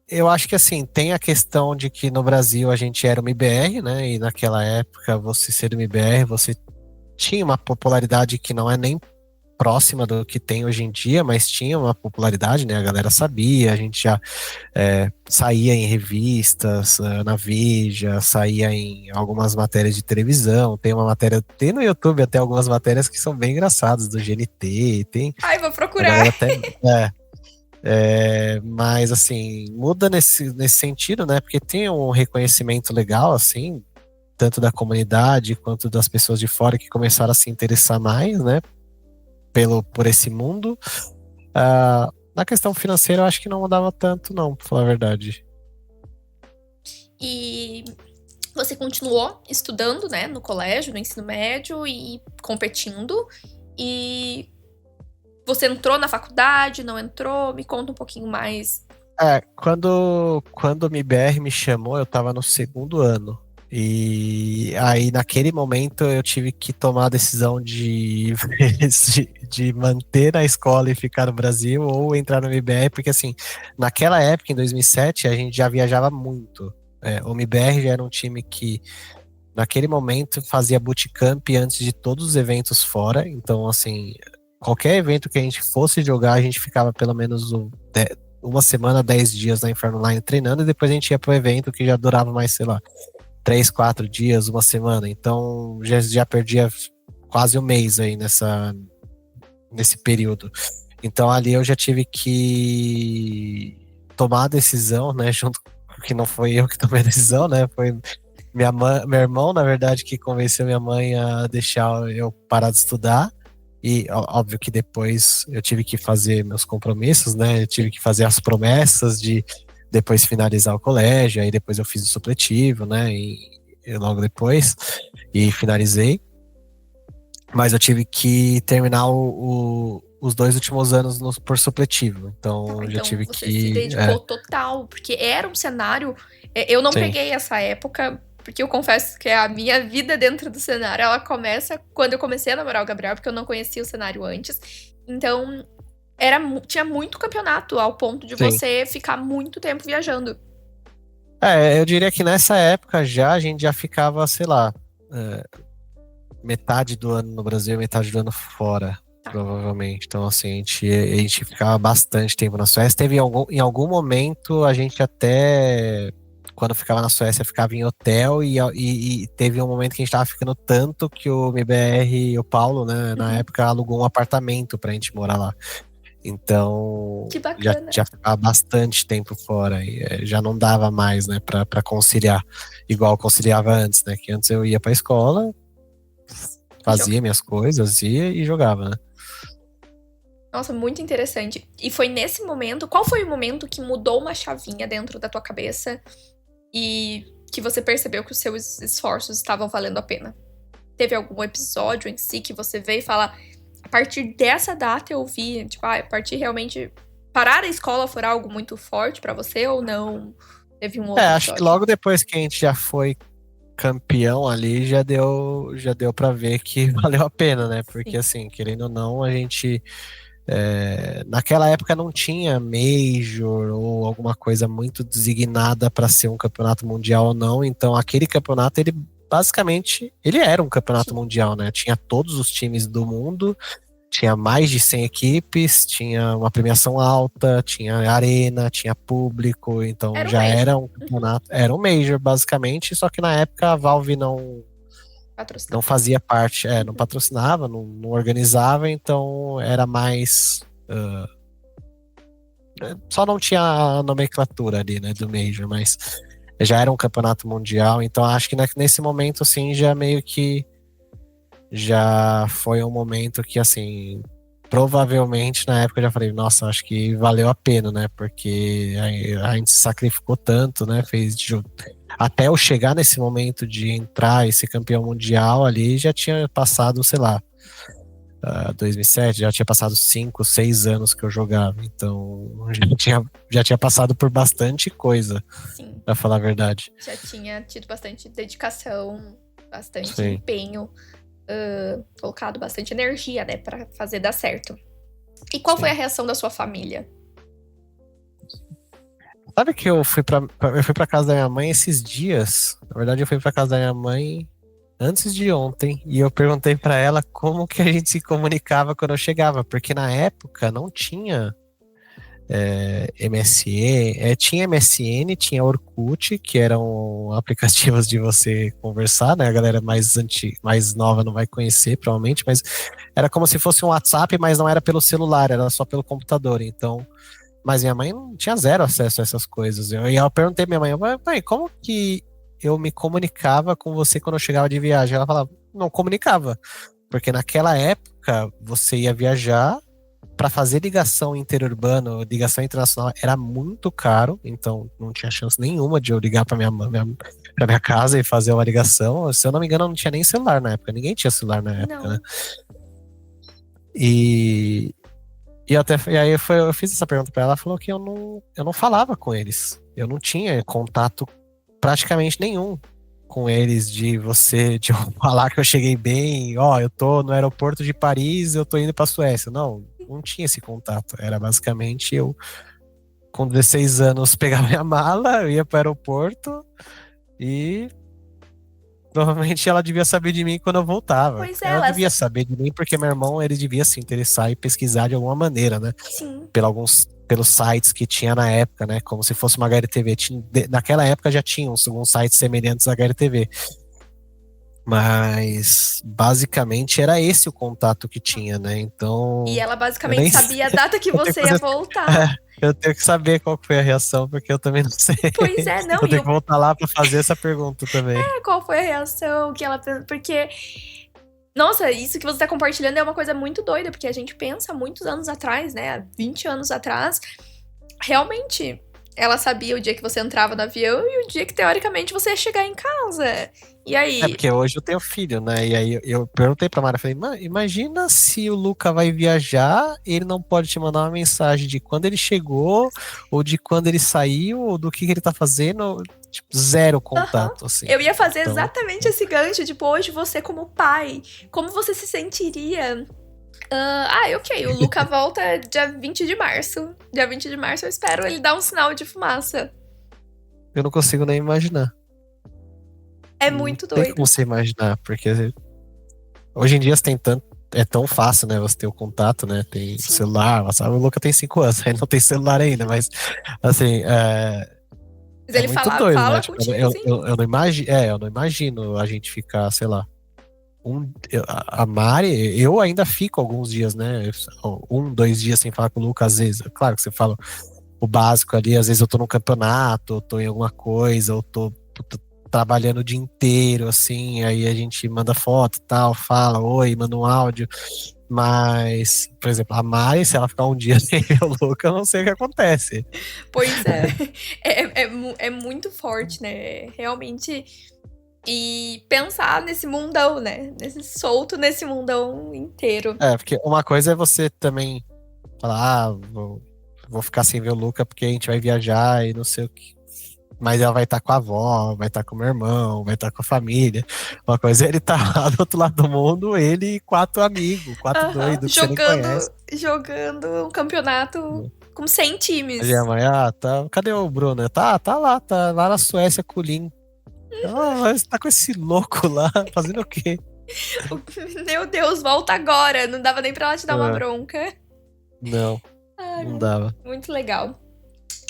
Speaker 2: eu acho que assim, tem a questão de que no Brasil a gente era uma IBR, né? E naquela época, você ser uma IBR, você tinha uma popularidade que não é nem próxima do que tem hoje em dia, mas tinha uma popularidade, né? A galera sabia, a gente já saía em revistas, na Veja, saía em algumas matérias de televisão, tem uma matéria, tem no YouTube até algumas matérias que são bem engraçadas, do GNT, tem
Speaker 1: Ai, vou
Speaker 2: a
Speaker 1: procurar.
Speaker 2: galera até. Mas assim, muda nesse sentido, né? Porque tem um reconhecimento legal, assim, tanto da comunidade quanto das pessoas de fora que começaram a se interessar mais, né? Por esse mundo. Na questão financeira, eu acho que não mudava tanto, não, pra falar a verdade.
Speaker 1: E você continuou estudando, né, no colégio, no ensino médio e competindo. E você entrou na faculdade, não entrou? Me conta um pouquinho mais.
Speaker 2: Quando o MBR me chamou, eu tava no segundo ano. E aí, naquele momento, eu tive que tomar a decisão de manter a escola e ficar no Brasil ou entrar no MBR, porque assim, naquela época, em 2007, a gente já viajava muito. O MBR já era um time que, naquele momento, fazia bootcamp antes de todos os eventos fora. Então, assim, qualquer evento que a gente fosse jogar, a gente ficava pelo menos uma semana, 10 dias na Inferno Line treinando, e depois a gente ia pro evento que já durava mais, sei lá, 3, 4 dias, uma semana. Então já perdia quase um mês aí nesse período. Então ali eu já tive que tomar a decisão, né? Junto que não foi eu que tomei a decisão, né? Foi meu irmão, na verdade, que convenceu minha mãe a deixar eu parar de estudar. E óbvio que depois eu tive que fazer meus compromissos, né? Eu tive que fazer as promessas de depois finalizar o colégio, aí depois eu fiz o supletivo, né? E logo depois, e finalizei. Mas eu tive que terminar os 2 últimos anos por supletivo.
Speaker 1: Tá,
Speaker 2: Então eu já
Speaker 1: então
Speaker 2: tive
Speaker 1: você se
Speaker 2: que.
Speaker 1: dedicou total, porque era um cenário. Eu não
Speaker 2: Sim,
Speaker 1: peguei essa época, porque eu confesso que a minha vida dentro do cenário, ela começa quando eu comecei a namorar o Gabriel, porque eu não conhecia o cenário antes. Então, tinha muito campeonato, ao ponto de
Speaker 2: sim.
Speaker 1: você ficar muito tempo viajando.
Speaker 2: Eu diria que nessa época já a gente já ficava, sei lá, é, metade do ano no Brasil, metade do ano fora,
Speaker 1: Tá.
Speaker 2: provavelmente. Então, assim, a gente ficava bastante tempo na Suécia. Teve em algum momento a gente até, quando ficava na Suécia, ficava em hotel e teve um momento que a gente tava ficando tanto que o MBR, o Paulo, né, na
Speaker 1: Uhum.
Speaker 2: época alugou um apartamento pra gente morar lá. Então,
Speaker 1: Que
Speaker 2: já,
Speaker 1: bacana.
Speaker 2: já ficava bastante tempo fora e já não dava mais, né, pra conciliar, igual eu conciliava antes, né, que antes eu ia pra escola,
Speaker 1: E jogar.
Speaker 2: fazia minhas coisas, ia e jogava, né.
Speaker 1: Nossa, muito interessante. E foi nesse momento, qual foi o momento que mudou uma chavinha dentro da tua cabeça e que você percebeu que os seus esforços estavam valendo a pena? Teve algum episódio em si que você veio e fala, a partir dessa data eu vi, tipo, a partir realmente parar a escola foi algo muito forte pra você ou não? Teve um outro
Speaker 2: Acho que
Speaker 1: episódio?
Speaker 2: logo depois que a gente já foi campeão ali, já deu para ver que valeu a pena, né? Porque
Speaker 1: Sim.
Speaker 2: assim, querendo ou não, a gente naquela época não tinha Major ou alguma coisa muito designada para ser um campeonato mundial ou não, então aquele campeonato ele basicamente ele era um campeonato
Speaker 1: Sim.
Speaker 2: mundial, né? Tinha todos os times do mundo, tinha mais de 100 equipes, tinha uma premiação alta, tinha arena, tinha público, então
Speaker 1: Era um
Speaker 2: já
Speaker 1: Major.
Speaker 2: era um
Speaker 1: Uhum.
Speaker 2: campeonato, era um Major basicamente, só que na época a Valve não
Speaker 1: Patrocinado.
Speaker 2: não fazia parte, não patrocinava, não organizava, então era mais. Só não tinha a nomenclatura ali, né, do Major, mas já era um campeonato mundial, então acho que nesse momento, assim, já meio que já foi um momento que, assim, provavelmente na época eu já falei, nossa, acho que valeu a pena, né, porque a gente se sacrificou tanto, né, até eu chegar nesse momento de entrar e ser campeão mundial ali, já tinha passado, sei lá, 2007, já tinha passado 5, 6 anos que eu jogava, então já tinha passado por bastante coisa,
Speaker 1: Sim.
Speaker 2: pra falar a verdade.
Speaker 1: Já tinha tido bastante dedicação, bastante
Speaker 2: Sim.
Speaker 1: empenho, colocado bastante energia, né, pra fazer dar certo. E qual foi a reação da sua família?
Speaker 2: Sabe que eu fui pra casa da minha mãe esses dias? Na verdade, eu fui pra casa da minha mãe antes de ontem e eu perguntei pra ela como que a gente se comunicava quando eu chegava, porque na época não tinha MSN, tinha MSN, tinha Orkut, que eram aplicativos de você conversar, né? A galera mais nova não vai conhecer, provavelmente, mas era como se fosse um WhatsApp, mas não era pelo celular, era só pelo computador. Então, mas minha mãe não tinha zero acesso a essas coisas. E eu perguntei pra minha mãe, mãe, como que eu me comunicava com você quando eu chegava de viagem? Ela falava, não comunicava, porque naquela época você ia viajar para fazer ligação interurbana, ligação internacional era muito caro, então não tinha chance nenhuma de eu ligar para pra minha casa e fazer uma ligação. Se eu não me engano, não tinha nem celular na época, ninguém tinha celular na época,
Speaker 1: Não.
Speaker 2: né? E aí eu fiz essa pergunta para ela, ela falou que eu não falava com eles, eu não tinha contato praticamente nenhum com eles de eu falar que eu cheguei bem, eu tô no aeroporto de Paris, eu tô indo pra Suécia. Não tinha esse contato. Era basicamente eu, com 16 anos, pegava minha mala, eu ia pro aeroporto e provavelmente ela devia saber de mim quando eu voltava.
Speaker 1: Pois é,
Speaker 2: Ela devia saber de mim porque meu irmão, ele devia se interessar e pesquisar de alguma maneira, né?
Speaker 1: Sim.
Speaker 2: Pelos sites que tinha na época, né? Como se fosse uma HLTV. Naquela época já tinha alguns sites semelhantes à HLTV. Mas basicamente era esse o contato que tinha, né? Então.
Speaker 1: E ela basicamente sabia a data que você ia voltar.
Speaker 2: Eu tenho que saber qual foi a reação, porque eu também não sei.
Speaker 1: Pois é, não.
Speaker 2: Eu tenho que voltar lá pra fazer essa pergunta também.
Speaker 1: Qual foi a reação que ela fez? Porque, nossa, isso que você tá compartilhando é uma coisa muito doida, porque a gente pensa muitos anos atrás, né? Há 20 anos atrás, realmente, ela sabia o dia que você entrava no avião e o dia que, teoricamente, você ia chegar em casa. E aí...
Speaker 2: Porque hoje eu tenho filho, né? E aí eu perguntei pra Mara, falei, imagina se o Luca vai viajar, ele não pode te mandar uma mensagem de quando ele chegou, ou de quando ele saiu, ou do que ele tá fazendo, tipo, zero contato, assim.
Speaker 1: Eu ia fazer exatamente esse gancho, tipo, hoje você como pai, como você se sentiria? Ok, o Luca volta dia 20 de março. Dia 20 de março eu espero ele dar um sinal de fumaça.
Speaker 2: Eu não consigo nem imaginar.
Speaker 1: É muito doido.
Speaker 2: Tem como você imaginar, porque hoje em dia é tão fácil, né? Você ter o contato, né? Tem celular, o Luca tem 5 anos, ele não tem celular ainda, mas assim,
Speaker 1: Mas ele
Speaker 2: muito doido,
Speaker 1: fala
Speaker 2: né? Tipo,
Speaker 1: contigo,
Speaker 2: eu não imagino a gente ficar, sei lá, a Mari, eu ainda fico alguns dias, né? 1, 2 dias sem falar com o Luca, às vezes. Claro que você fala o básico ali, às vezes eu tô num campeonato, eu tô em alguma coisa, eu tô trabalhando o dia inteiro, assim, aí a gente manda foto e tal, fala oi, manda um áudio, mas, por exemplo, a Mari, se ela ficar um dia sem ver o Luca, eu não sei o que acontece.
Speaker 1: Pois é. É muito forte, né? Realmente. E pensar nesse mundão, né? Solto nesse mundão inteiro.
Speaker 2: Porque uma coisa é você também falar, vou ficar sem ver o Luca porque a gente vai viajar e não sei o que. Mas ela vai estar com a avó, vai estar com o meu irmão, vai estar com a família. Uma coisa é ele estar lá do outro lado do mundo, ele e 4 amigos, 4 doidos que você nem conhece.
Speaker 1: Jogando um campeonato com 100 times.
Speaker 2: A mãe, cadê o Bruno? Tá lá na Suécia com o Lin. Você tá com esse louco lá, fazendo o quê?
Speaker 1: Meu Deus, volta agora. Não dava nem pra ela te dar uma bronca.
Speaker 2: Não, não dava.
Speaker 1: Muito legal.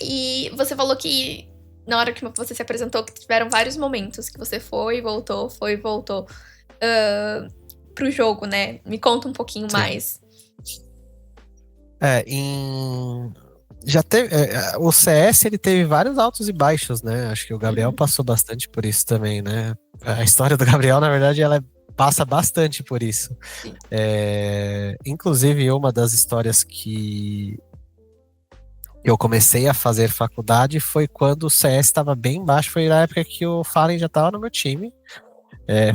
Speaker 1: E você falou que na hora que você se apresentou, que tiveram vários momentos que você foi e voltou. pro jogo, né? Me conta um pouquinho mais.
Speaker 2: Já teve, o CS ele teve vários altos e baixos, né? Acho que o Gabriel passou bastante por isso também, né? A história do Gabriel, na verdade, ela passa bastante por isso.
Speaker 1: Sim.
Speaker 2: Inclusive, uma das histórias que eu comecei a fazer faculdade foi quando o CS estava bem baixo, foi na época que o Fallen já estava no meu time.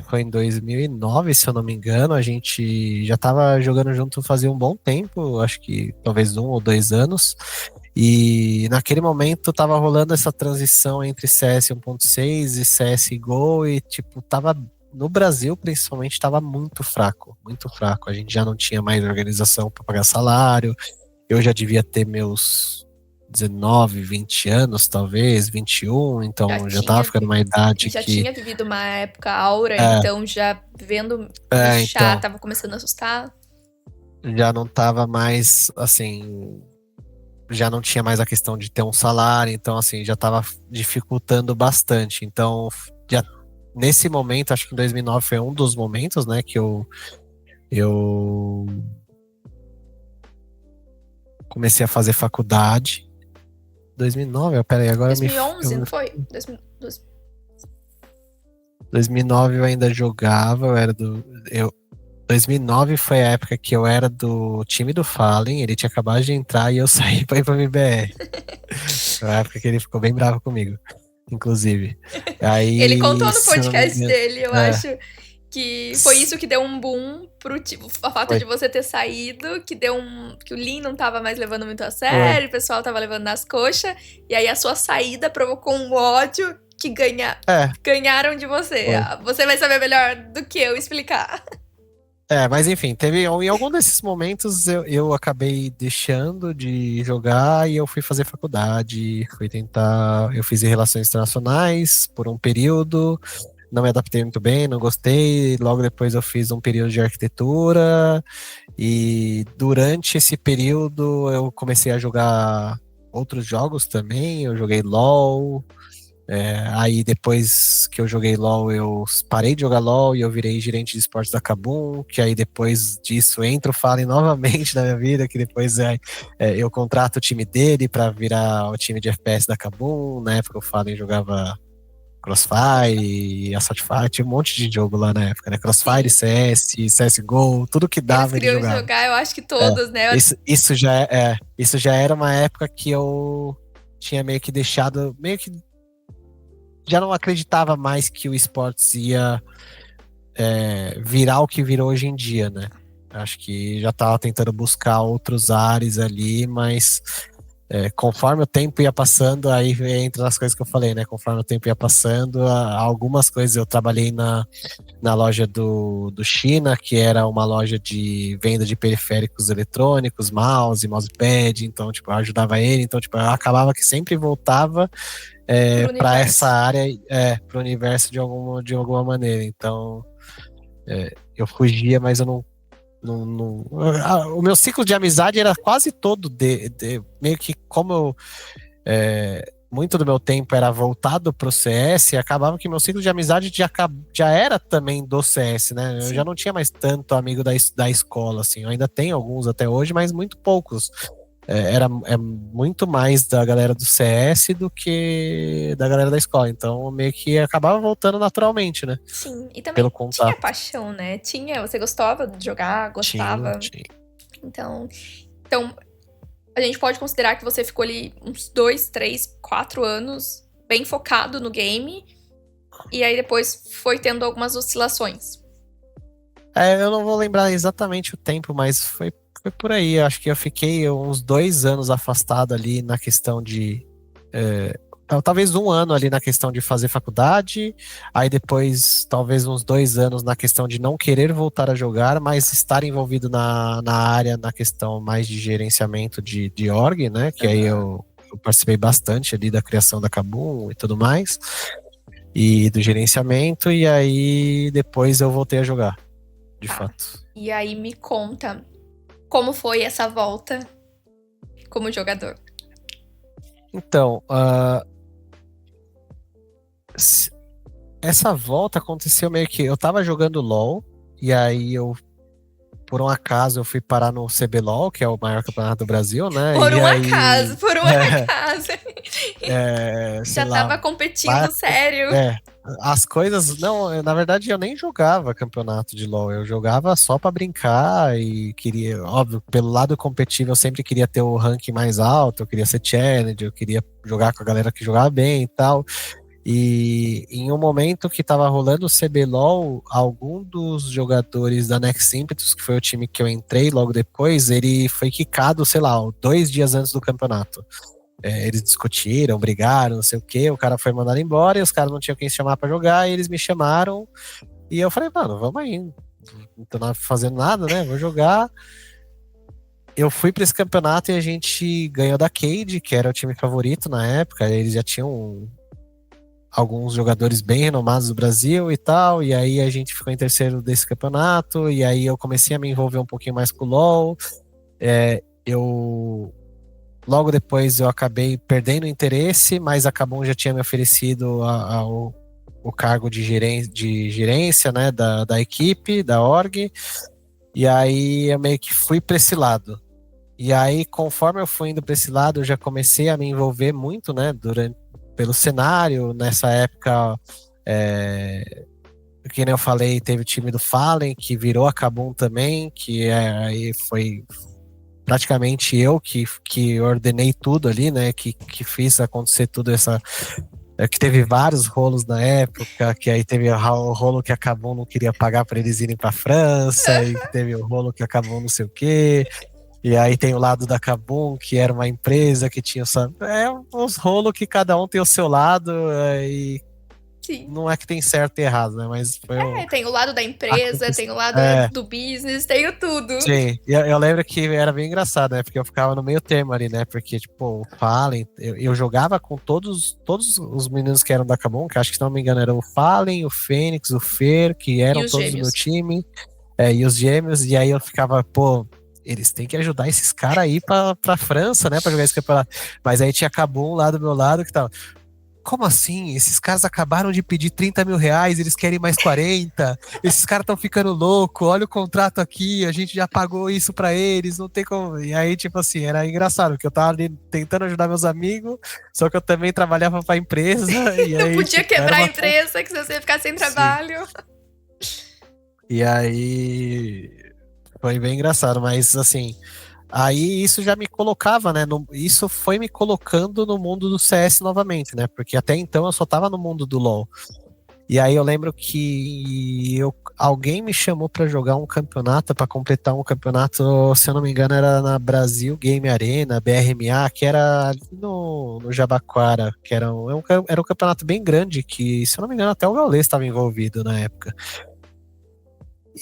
Speaker 2: Foi em 2009, se eu não me engano, a gente já estava jogando junto fazia um bom tempo, acho que talvez 1 ou 2 anos, e naquele momento tava rolando essa transição entre CS 1.6 e CSGO, e tipo, tava no Brasil principalmente tava muito fraco, a gente já não tinha mais organização para pagar salário, eu já devia ter meus 19, 20 anos, talvez, 21, então já tava ficando uma idade
Speaker 1: já
Speaker 2: que...
Speaker 1: tinha vivido uma época áurea, então já vendo bichar,
Speaker 2: então,
Speaker 1: tava começando a assustar.
Speaker 2: já não tava mais, assim, já não tinha mais a questão de ter um salário, então, assim, já tava dificultando bastante. Então, já, nesse momento, acho que em 2009 foi um dos momentos, né, que eu comecei a fazer faculdade. 2009, peraí, agora
Speaker 1: 2011, não foi?
Speaker 2: 2009 eu ainda jogava, 2009 foi a época que eu era do time do Fallen, ele tinha acabado de entrar e eu saí pra ir pra MBR. Foi a época que ele ficou bem bravo comigo, inclusive. Aí,
Speaker 1: ele contou no
Speaker 2: se eu não me
Speaker 1: podcast
Speaker 2: engano,
Speaker 1: dele, eu acho que foi isso que deu um boom pro a fato de você ter saído, que que o Lin não tava mais levando muito a sério, o pessoal tava levando nas coxas, e aí a sua saída provocou um ódio que ganharam de você. Você vai saber melhor do que eu explicar.
Speaker 2: Mas enfim, em algum desses momentos eu acabei deixando de jogar e eu fui fazer faculdade, eu fiz relações internacionais por um período, não me adaptei muito bem, não gostei, logo depois eu fiz um período de arquitetura e durante esse período eu comecei a jogar outros jogos também, eu joguei LoL. Aí depois que eu joguei LoL, eu parei de jogar LoL e eu virei gerente de esportes da Kabum, que aí depois disso entra o Fallen novamente na minha vida, que depois eu contrato o time dele para virar o time de FPS da Kabum. Na época o Fallen jogava Crossfire, Assault Fire, um monte de jogo lá na época, né? Crossfire, CS, CSGO, tudo que dava ele jogava.
Speaker 1: Jogar, eu acho que todos, né?
Speaker 2: Isso já era uma época que eu tinha meio que deixado, já não acreditava mais que o esportes ia virar o que virou hoje em dia, né? Acho que já estava tentando buscar outros ares ali, mas conforme o tempo ia passando, aí entra nas coisas que eu falei, né? Conforme o tempo ia passando, algumas coisas eu trabalhei na loja do China, que era uma loja de venda de periféricos eletrônicos, mousepad, então, tipo, eu ajudava ele, então, tipo, eu acabava que sempre voltava para essa área, para o universo de alguma maneira. Então, eu fugia, mas eu não. O meu ciclo de amizade era quase todo meio que como eu. Muito do meu tempo era voltado pro CS, e acabava que meu ciclo de amizade já era também do CS, né?
Speaker 1: Sim.
Speaker 2: Eu já não tinha mais tanto amigo da escola, assim. Eu ainda tenho alguns até hoje, mas muito poucos. Era muito mais da galera do CS do que da galera da escola. Então, meio que acabava voltando naturalmente, né?
Speaker 1: Sim, e também
Speaker 2: Pelo contato.
Speaker 1: tinha paixão, né? Você gostava de jogar, gostava.
Speaker 2: Tinha.
Speaker 1: Então, a gente pode considerar que você ficou ali uns 2, 3, 4 anos bem focado no game. E aí depois foi tendo algumas oscilações.
Speaker 2: Eu não vou lembrar exatamente o tempo, mas foi por aí. Acho que eu fiquei uns 2 anos afastado ali na questão de. Talvez 1 ano ali na questão de fazer faculdade, aí depois talvez uns 2 anos na questão de não querer voltar a jogar, mas estar envolvido na área, na questão mais de gerenciamento de org, né? Que aí eu participei bastante ali da criação da Kabum e tudo mais, e do gerenciamento, e aí depois eu voltei a jogar, de fato.
Speaker 1: E aí me conta como foi essa volta como jogador.
Speaker 2: Então, essa volta aconteceu meio que eu tava jogando LoL, e aí eu, por um acaso, eu fui parar no CBLOL, que é o maior campeonato do Brasil, né?
Speaker 1: Por
Speaker 2: E
Speaker 1: um
Speaker 2: aí,
Speaker 1: acaso, por um acaso.
Speaker 2: sei
Speaker 1: Já
Speaker 2: lá,
Speaker 1: tava competindo sério.
Speaker 2: é, as coisas, não, na verdade eu nem jogava campeonato de LoL, eu jogava só pra brincar e queria, óbvio, pelo lado competitivo eu sempre queria ter o ranking mais alto, eu queria ser challenger, eu queria jogar com a galera que jogava bem e tal. E em um momento que tava rolando o CBLOL, algum dos jogadores da Next Impetus, que foi o time que eu entrei logo depois, ele foi quicado, sei lá, 2 dias antes do campeonato. Eles discutiram, brigaram, não sei o quê, o cara foi mandado embora e os caras não tinham quem se chamar pra jogar, e eles me chamaram e eu falei, mano, vamos aí, não tô fazendo nada, né? Vou jogar. Eu fui pra esse campeonato e a gente ganhou da Cade, que era o time favorito na época, eles já tinham alguns jogadores bem renomados do Brasil e tal, e aí a gente ficou em terceiro desse campeonato, e aí eu comecei a me envolver um pouquinho mais com o LoL. Eu logo depois eu acabei perdendo o interesse, mas a Kabum já tinha me oferecido o cargo de gerência, né, da equipe, da org, e aí eu meio que fui para esse lado. E aí, conforme eu fui indo para esse lado, eu já comecei a me envolver muito, né, pelo cenário. Nessa época, que nem eu falei, teve o time do Fallen, que virou a Kabum também, aí foi praticamente eu que ordenei tudo ali, né? Que fiz acontecer tudo essa. Que teve vários rolos na época, que aí teve o rolo que acabou não queria pagar para eles irem para França, e teve o rolo que acabou não sei o quê. E aí tem o lado da Kabum, que era uma empresa que tinha só. Uns rolos que cada um tem o seu lado, e
Speaker 1: Sim.
Speaker 2: não é que tem certo e errado, né? Mas foi
Speaker 1: Tem o lado da empresa, tem o lado
Speaker 2: é,
Speaker 1: do business, tenho tudo.
Speaker 2: sim, e eu lembro que era bem engraçado, né? Porque eu ficava no meio termo ali, né? Porque, tipo, o Fallen, eu jogava com todos os meninos que eram da Kabum, que acho que, se não me engano, eram o Fallen, o Fênix, o Fer, que
Speaker 1: E
Speaker 2: eram
Speaker 1: os
Speaker 2: todos do meu
Speaker 1: gêmeos.
Speaker 2: time, e os gêmeos, e aí eu ficava, pô, eles têm que ajudar esses caras aí pra França, né? Pra jogar esse campeonato. Mas aí tinha Kabum lá do meu lado que tava. Como assim? Esses caras acabaram de pedir 30 mil reais, eles querem mais 40. Esses caras estão ficando louco. Olha o contrato aqui, a gente já pagou isso pra eles, não tem como. E aí, tipo assim, era engraçado, porque eu tava ali tentando ajudar meus amigos, só que eu também trabalhava pra empresa, e
Speaker 1: Não
Speaker 2: aí,
Speaker 1: podia
Speaker 2: tipo, era
Speaker 1: quebrar a
Speaker 2: uma.
Speaker 1: empresa, que você ia ficar sem
Speaker 2: Sim.
Speaker 1: trabalho.
Speaker 2: E aí. Foi bem engraçado, mas assim. Aí isso já me colocava, né? Isso foi me colocando no mundo do CS novamente, né? Porque até então eu só tava no mundo do LoL. E aí eu lembro que alguém me chamou pra jogar um campeonato, pra completar um campeonato, se eu não me engano, era na Brasil Game Arena, BRMA, que era ali no Jabaquara, que era um campeonato bem grande, que, se eu não me engano, até o Gaules estava envolvido na época.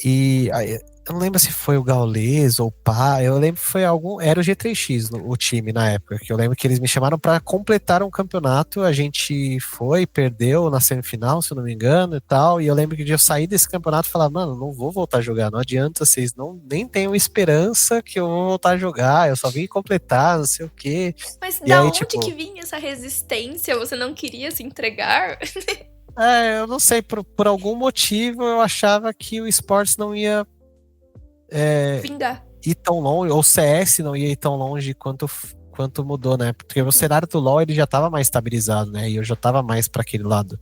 Speaker 2: E aí, eu não lembro se foi o Gaules ou o Pá, eu lembro que foi algum, era o G3X o time na época, que eu lembro que eles me chamaram para completar um campeonato, a gente foi, perdeu na semifinal, se eu não me engano, e tal, e eu lembro que eu saí desse campeonato e falar, mano, não vou voltar a jogar, não adianta, vocês não nem tenham esperança que eu vou voltar a jogar, eu só vim completar, não sei o quê.
Speaker 1: Mas
Speaker 2: E
Speaker 1: da
Speaker 2: aí,
Speaker 1: onde que
Speaker 2: tipo,
Speaker 1: vinha essa resistência? Você não queria se entregar?
Speaker 2: eu não sei, por algum motivo eu achava que o esportes não ia
Speaker 1: Vingar.
Speaker 2: ir tão longe, ou o CS não ia ir tão longe quanto mudou, né? Porque o
Speaker 1: Uhum.
Speaker 2: cenário do LoL ele já estava mais estabilizado, né? E eu já estava mais para aquele lado.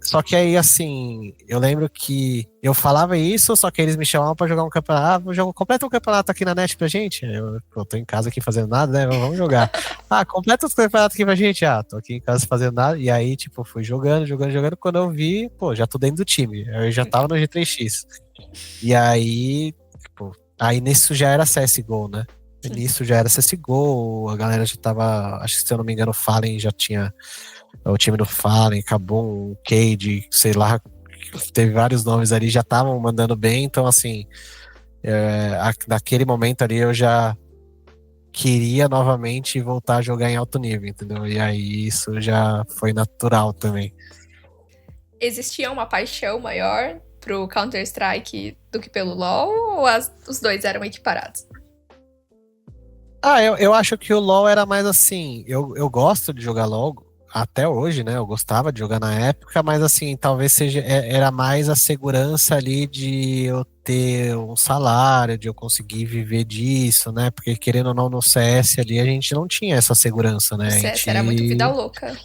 Speaker 2: Só que aí, assim, eu lembro que eu falava isso, só que eles me chamavam para jogar um campeonato. Ah, completa um campeonato aqui na net pra gente. Eu tô em casa aqui fazendo nada, né? Vamos jogar. Ah, completa os campeonatos aqui pra gente. Ah, tô aqui em casa fazendo nada. E aí, tipo, fui jogando, jogando, jogando. Quando eu vi, pô, já tô dentro do time. Eu já tava no G3X. E aí, tipo, aí nisso já era CSGO, né?
Speaker 1: Sim.
Speaker 2: Nisso já era CSGO, a galera já tava, acho que, se eu não me engano, o Fallen já tinha, o time do Fallen, Kabum, Cade, sei lá, teve vários nomes ali, já estavam mandando bem, então assim, naquele momento ali eu já queria novamente voltar a jogar em alto nível, entendeu? E aí isso já foi natural também.
Speaker 1: Existia uma paixão maior pro Counter-Strike do que pelo LoL? Ou os dois eram equiparados?
Speaker 2: Eu acho que o LoL era mais assim. Eu gosto de jogar LoL. até hoje, né? Eu gostava de jogar na época, mas assim, talvez seja era mais a segurança ali de eu ter um salário, de eu conseguir viver disso, né? Porque querendo ou não, no CS ali a gente não tinha essa segurança,
Speaker 1: O
Speaker 2: né? A
Speaker 1: CS era muito vida
Speaker 2: gente
Speaker 1: louca.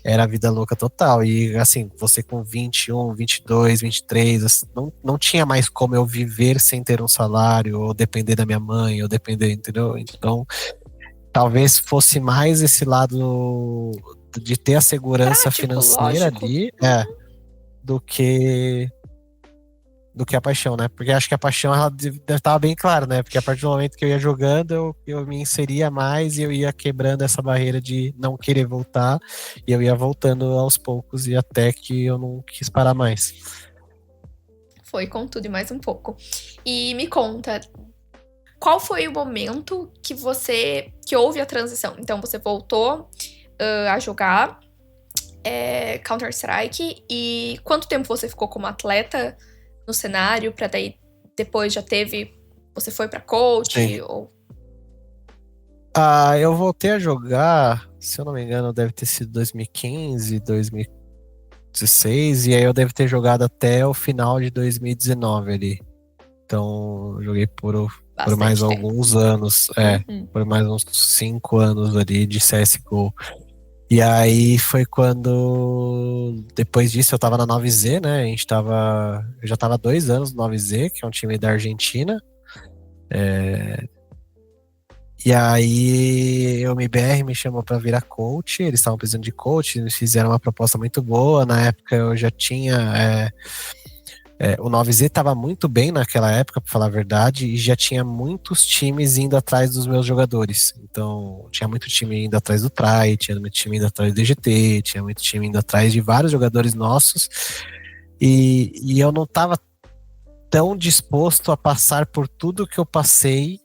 Speaker 2: era a vida louca total. E assim, você com 21, 22, 23, não tinha mais como eu viver sem ter um salário, ou depender da minha mãe, ou depender, entendeu? Então, talvez fosse mais esse lado de ter a segurança
Speaker 1: Prático,
Speaker 2: financeira
Speaker 1: lógico.
Speaker 2: ali, do que a paixão, né? Porque acho que a paixão ela deve estar bem clara, né? Porque a partir do momento que eu ia jogando, eu me inseria mais e eu ia quebrando essa barreira de não querer voltar, e eu ia voltando aos poucos e até que eu não quis parar mais.
Speaker 1: Foi com tudo e mais um pouco. E me conta, qual foi o momento que houve a transição? Então, você voltou a jogar Counter-Strike, e quanto tempo você ficou como atleta no cenário, pra daí depois você foi pra coach,
Speaker 2: Sim.
Speaker 1: ou...
Speaker 2: Eu voltei a jogar, se eu não me engano, deve ter sido 2015, 2016, e aí eu devo ter jogado até o final de 2019 ali. Então, eu joguei por mais
Speaker 1: bastante tempo.
Speaker 2: alguns anos,
Speaker 1: Uhum.
Speaker 2: por mais uns 5 anos ali de CSGO. E aí foi quando, depois disso, eu tava na 9Z, né? Eu já tava há 2 anos no 9Z, que é um time da Argentina. E aí o MBR me chamou para virar coach, eles estavam precisando de coach, eles fizeram uma proposta muito boa. Na época eu já tinha. O 9Z estava muito bem naquela época, para falar a verdade, e já tinha muitos times indo atrás dos meus jogadores. Então, tinha muito time indo atrás do Try, tinha muito time indo atrás do DGT, tinha muito time indo atrás de vários jogadores nossos. E eu não estava tão disposto a passar por tudo que eu passei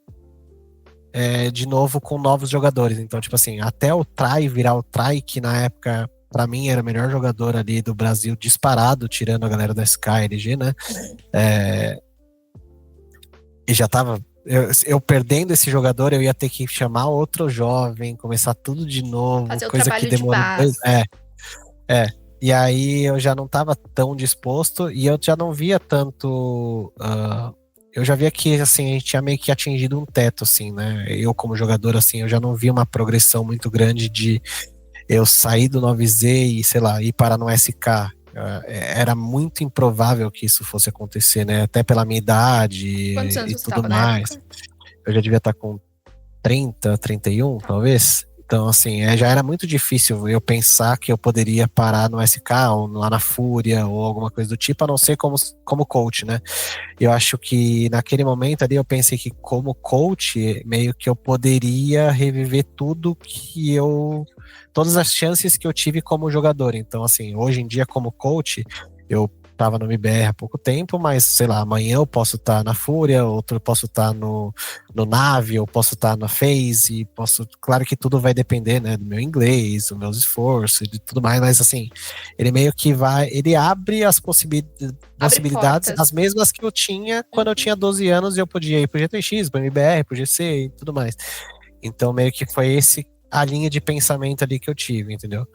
Speaker 2: de novo com novos jogadores. Então, tipo assim, até o Try virar o Try, que na época, pra mim, era o melhor jogador ali do Brasil, disparado, tirando a galera da SKLG, né? E já tava. Eu perdendo esse jogador, eu ia ter que chamar outro jovem, começar tudo de novo,
Speaker 1: Fazer o
Speaker 2: coisa que
Speaker 1: trabalho de
Speaker 2: demorou
Speaker 1: base.
Speaker 2: É. E aí eu já não tava tão disposto e eu já não via tanto. Eu já via que assim, a gente tinha meio que atingido um teto, assim, né? Eu, como jogador, assim, eu já não via uma progressão muito grande de eu sair do 9Z e, sei lá, ir parar no SK. Era muito improvável que isso fosse acontecer, né? Até pela minha idade
Speaker 1: Quantos anos
Speaker 2: e
Speaker 1: você
Speaker 2: tudo
Speaker 1: tava na
Speaker 2: mais.
Speaker 1: época?
Speaker 2: Eu já devia estar com 30, 31, talvez. Então, assim, já era muito difícil eu pensar que eu poderia parar no SK ou lá na Fúria ou alguma coisa do tipo, a não ser como coach, né? Eu acho que naquele momento ali eu pensei que como coach, meio que eu poderia reviver todas as chances que eu tive como jogador. Então, assim, hoje em dia como coach, eu tava no MBR há pouco tempo, mas sei lá, amanhã eu posso estar na Fúria, outro eu posso estar no Nave, eu posso estar na FaZe, claro que tudo vai depender, né, do meu inglês, dos meus esforços e de tudo mais, mas assim, ele meio que ele abre as
Speaker 1: Abre
Speaker 2: possibilidades,
Speaker 1: portas.
Speaker 2: as mesmas que eu tinha quando eu tinha 12 anos e eu podia ir pro GTX, pro MBR, pro GC e tudo mais. Então meio que foi a linha de pensamento ali que eu tive, entendeu?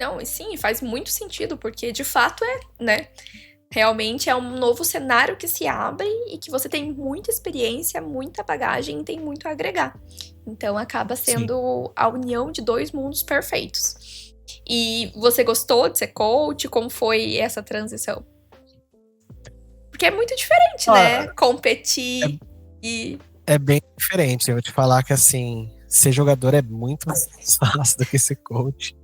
Speaker 1: Não, e sim, faz muito sentido, porque de fato né? Realmente é um novo cenário que se abre e que você tem muita experiência, muita bagagem e tem muito a agregar. Então acaba
Speaker 2: Sim.
Speaker 1: sendo a união de dois mundos perfeitos. E você gostou de ser coach? Como foi essa transição? Porque é muito diferente, né? Competir e.
Speaker 2: É bem diferente. Eu vou te falar que, assim, ser jogador é muito mais fácil do que ser coach.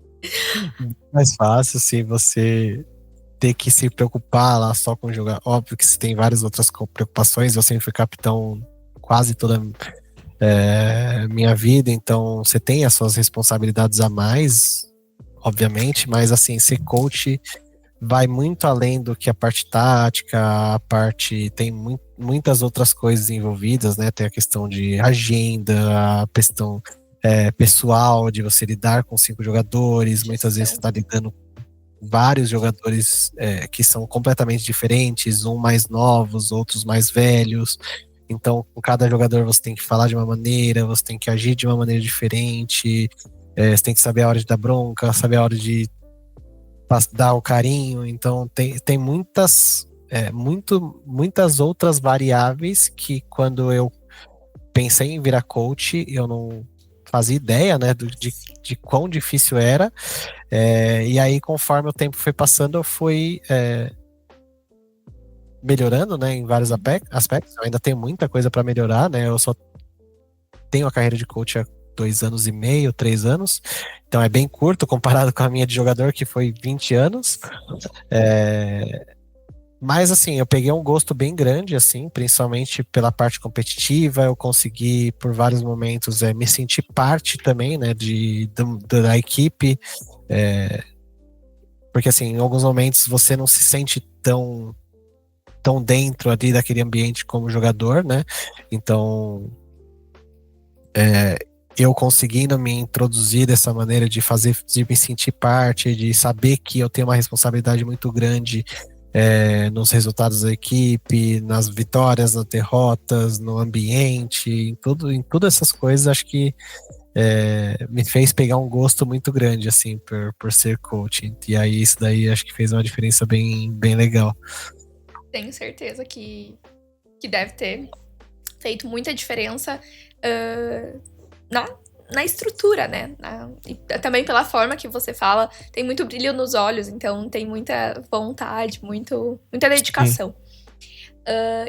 Speaker 2: Muito mais fácil se você ter que se preocupar lá só com jogar. Óbvio que você tem várias outras preocupações. Eu sempre fui capitão quase toda minha vida, então você tem as suas responsabilidades a mais, obviamente, mas assim, ser coach vai muito além do que a parte tática, tem muitas outras coisas envolvidas, né? Tem a questão de agenda, a questão pessoal, de você lidar com 5 jogadores, muitas vezes você está lidando com vários jogadores que são completamente diferentes, mais novos, outros mais velhos. Então, com cada jogador você tem que falar de uma maneira, você tem que agir de uma maneira diferente. você tem que saber a hora de dar bronca, saber a hora de dar o carinho. Então tem muitas outras variáveis que quando eu pensei em virar coach, eu não fazia ideia, né, de quão difícil era. E aí, conforme o tempo foi passando, eu fui melhorando, né, em vários aspectos. Eu ainda tenho muita coisa para melhorar, né? Eu só tenho a carreira de coach há 2 anos e meio, 3 anos. Então é bem curto comparado com a minha de jogador, que foi 20 anos. Mas assim, eu peguei um gosto bem grande, assim, principalmente pela parte competitiva. Eu consegui, por vários momentos, me sentir parte também, né, da equipe. Porque assim, em alguns momentos você não se sente tão dentro ali daquele ambiente como jogador, né? Então, eu conseguindo me introduzir dessa maneira de me sentir parte, de saber que eu tenho uma responsabilidade muito grande nos resultados da equipe, nas vitórias, nas derrotas, no ambiente, em todas essas coisas, acho que me fez pegar um gosto muito grande, assim, por ser coach. E aí isso daí acho que fez uma diferença bem, bem legal.
Speaker 1: Tenho certeza que deve ter feito muita diferença na estrutura, né? E também pela forma que você fala, tem muito brilho nos olhos, então tem muita vontade, muita dedicação.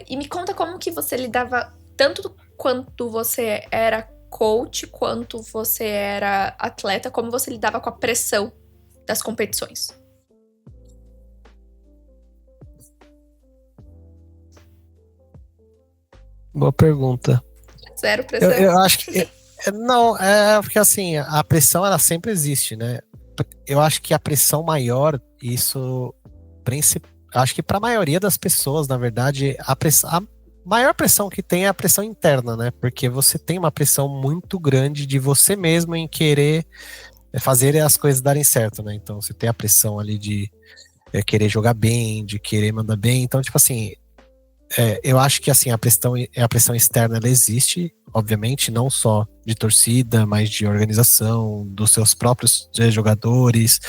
Speaker 1: E me conta como que você lidava, tanto quanto você era coach, quanto você era atleta, como você lidava com a pressão das competições.
Speaker 2: Boa pergunta.
Speaker 1: Zero pressão?
Speaker 2: Eu acho que não, porque assim, a pressão ela sempre existe, né? Eu acho que a pressão maior, acho que para a maioria das pessoas, na verdade, a maior pressão que tem é a pressão interna, né? Porque você tem uma pressão muito grande de você mesmo em querer fazer as coisas darem certo, né? Então você tem a pressão ali de querer jogar bem, de querer mandar bem. Então, tipo assim, eu acho que assim, a pressão externa ela existe, obviamente, não só de torcida, mas de organização, dos seus próprios jogadores.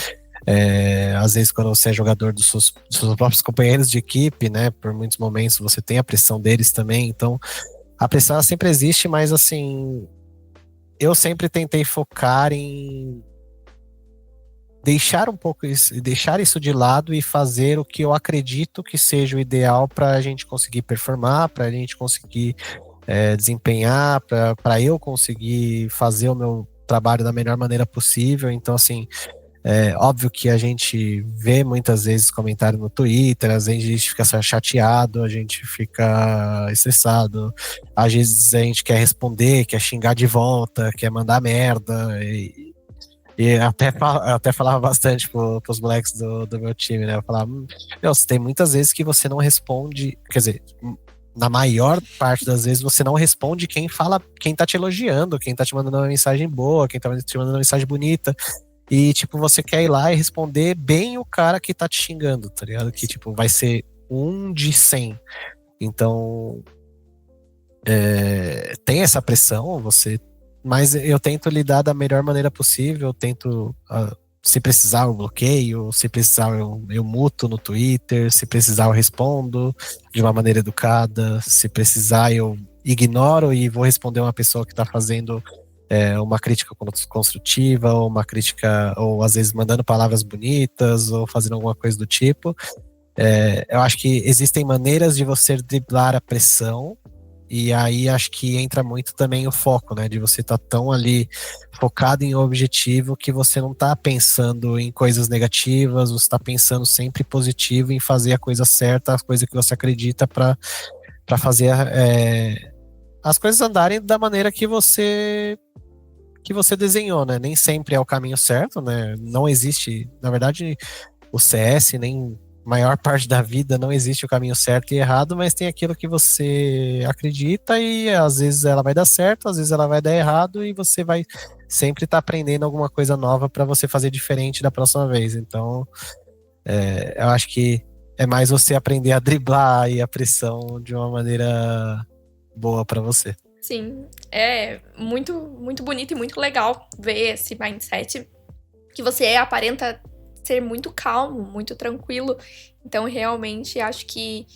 Speaker 2: Às vezes, quando você é jogador dos seus próprios companheiros de equipe, né? Por muitos momentos você tem a pressão deles também. Então, a pressão ela sempre existe, mas assim, eu sempre tentei focar em deixar isso de lado e fazer o que eu acredito que seja o ideal para a gente conseguir performar, para a gente conseguir desempenhar, para eu conseguir fazer o meu trabalho da melhor maneira possível. Então, assim, óbvio que a gente vê muitas vezes comentário no Twitter, às vezes a gente fica chateado, a gente fica estressado, às vezes a gente quer responder, quer xingar de volta, quer mandar merda, e até falava bastante pros moleques do meu time, né? Eu falava, tem muitas vezes que você não responde, quer dizer, na maior parte das vezes você não responde quem tá te elogiando, quem tá te mandando uma mensagem boa, quem tá te mandando uma mensagem bonita. E, tipo, você quer ir lá e responder bem o cara que tá te xingando, tá ligado? Que, tipo, vai ser 1 de 100. Então, tem essa pressão, mas eu tento lidar da melhor maneira possível, eu tento, se precisar eu bloqueio, se precisar eu muto no Twitter, se precisar eu respondo de uma maneira educada, se precisar eu ignoro e vou responder uma pessoa que tá fazendo uma crítica construtiva, ou uma crítica, ou às vezes mandando palavras bonitas, ou fazendo alguma coisa do tipo. Eu acho que existem maneiras de você driblar a pressão, e aí acho que entra muito também o foco, né? De você estar tão ali focado em um objetivo que você não está pensando em coisas negativas, você está pensando sempre positivo em fazer a coisa certa, a coisa que você acredita para fazer as coisas andarem da maneira que você desenhou, né? Nem sempre é o caminho certo, né? Não existe, na verdade, o CS, nem maior parte da vida não existe o caminho certo e errado, mas tem aquilo que você acredita e às vezes ela vai dar certo, às vezes ela vai dar errado e você vai sempre estar aprendendo alguma coisa nova para você fazer diferente da próxima vez. Então, eu acho que é mais você aprender a driblar aí a pressão de uma maneira boa para você.
Speaker 1: Sim, é muito, muito bonito e muito legal ver esse mindset que você aparenta ser muito calmo, muito tranquilo. Então, realmente, acho que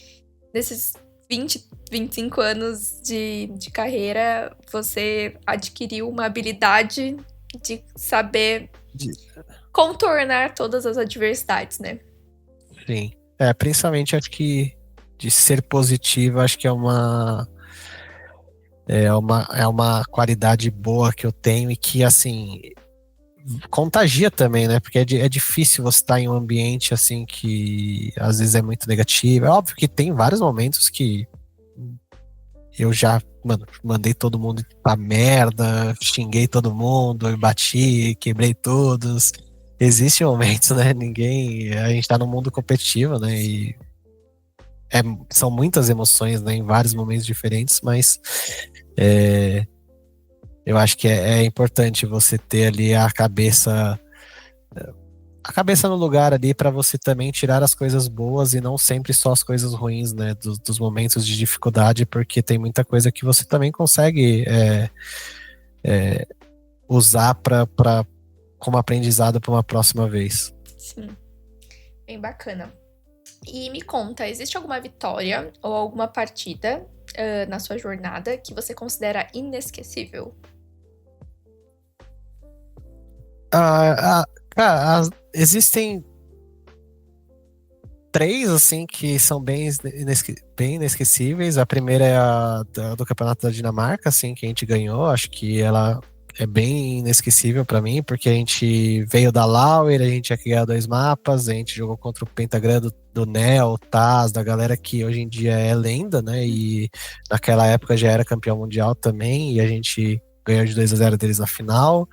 Speaker 1: nesses 25 anos de carreira, você adquiriu uma habilidade de saber
Speaker 2: De-
Speaker 1: contornar todas as adversidades, né?
Speaker 2: Sim. Principalmente acho que de ser positivo, acho que é uma qualidade boa que eu tenho e que, assim, contagia também, né? Porque é difícil você estar em um ambiente, assim, que às vezes é muito negativo. É óbvio que tem vários momentos que eu já, mano, mandei todo mundo pra merda, xinguei todo mundo, bati, quebrei todos. Existem momentos, né? A gente tá num mundo competitivo, né? E é- são muitas emoções, né? Em vários momentos diferentes, mas é, eu acho que é importante você ter ali a cabeça no lugar ali para você também tirar as coisas boas e não sempre só as coisas ruins, né? Dos momentos de dificuldade, porque tem muita coisa que você também consegue usar como aprendizado para uma próxima vez.
Speaker 1: Sim, bem bacana. E me conta, existe alguma vitória ou alguma partida na sua jornada que você considera inesquecível?
Speaker 2: Cara, existem três, assim, que são bem inesquecíveis. A primeira é a do Campeonato da Dinamarca, assim, que a gente ganhou. Acho que ela é bem inesquecível pra mim, porque a gente veio da Lauer, a gente tinha que ganhar 2 mapas, a gente jogou contra o Pentagram do Nel, Taz, da galera que hoje em dia é lenda, né? E naquela época já era campeão mundial também, e a gente ganhou de 2-0 deles na final.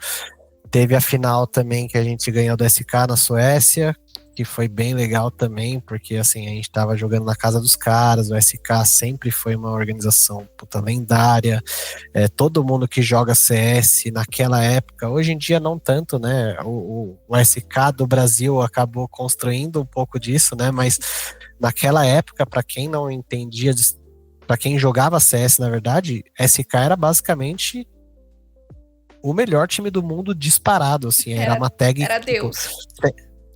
Speaker 2: Teve a final também que a gente ganhou do SK na Suécia, que foi bem legal também, porque assim, a gente tava jogando na casa dos caras, o SK sempre foi uma organização puta lendária, todo mundo que joga CS naquela época, hoje em dia não tanto, né, o SK do Brasil acabou construindo um pouco disso, né, mas naquela época, para quem não entendia, para quem jogava CS, na verdade, SK era basicamente o melhor time do mundo disparado, assim, era
Speaker 1: Era,
Speaker 2: uma tag
Speaker 1: era
Speaker 2: que, tipo,
Speaker 1: Deus.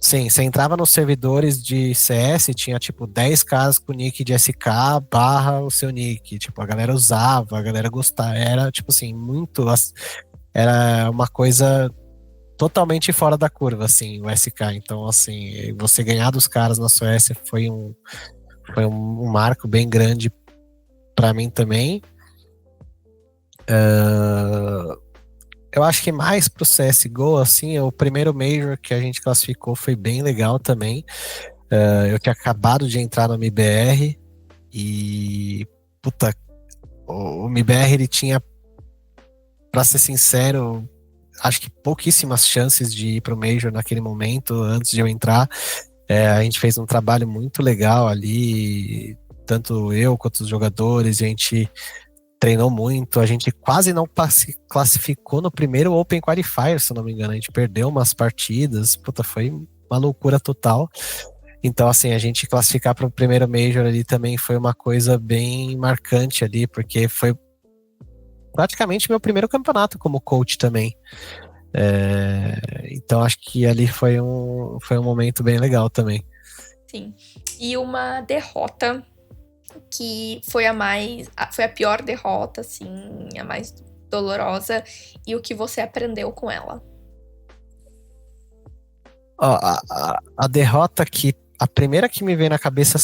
Speaker 2: sim, você entrava nos servidores de CS, tinha, tipo, 10 caras com nick de SK barra o seu nick, tipo, a galera usava, a galera gostava, era, tipo assim, era uma coisa totalmente fora da curva, assim, o SK, então, assim, você ganhar dos caras na Suécia foi um marco bem grande pra mim também. Eu acho que mais pro CSGO, assim, o primeiro Major que a gente classificou foi bem legal também. Eu tinha acabado de entrar no MBR e, puta, o MBR ele tinha, pra ser sincero, acho que pouquíssimas chances de ir pro Major naquele momento, antes de eu entrar. A gente fez um trabalho muito legal ali, tanto eu quanto os jogadores, a gente treinou muito, a gente quase não classificou no primeiro Open Qualifier, se eu não me engano, a gente perdeu umas partidas, puta, foi uma loucura total. Então, assim, a gente classificar para o primeiro Major ali também foi uma coisa bem marcante ali, porque foi praticamente meu primeiro campeonato como coach também. Então, acho que ali foi um momento bem legal também.
Speaker 1: Sim. E uma derrota que foi a pior derrota, assim, a mais dolorosa, e o que você aprendeu com ela.
Speaker 2: Ó, a derrota que. A primeira que me vem na cabeça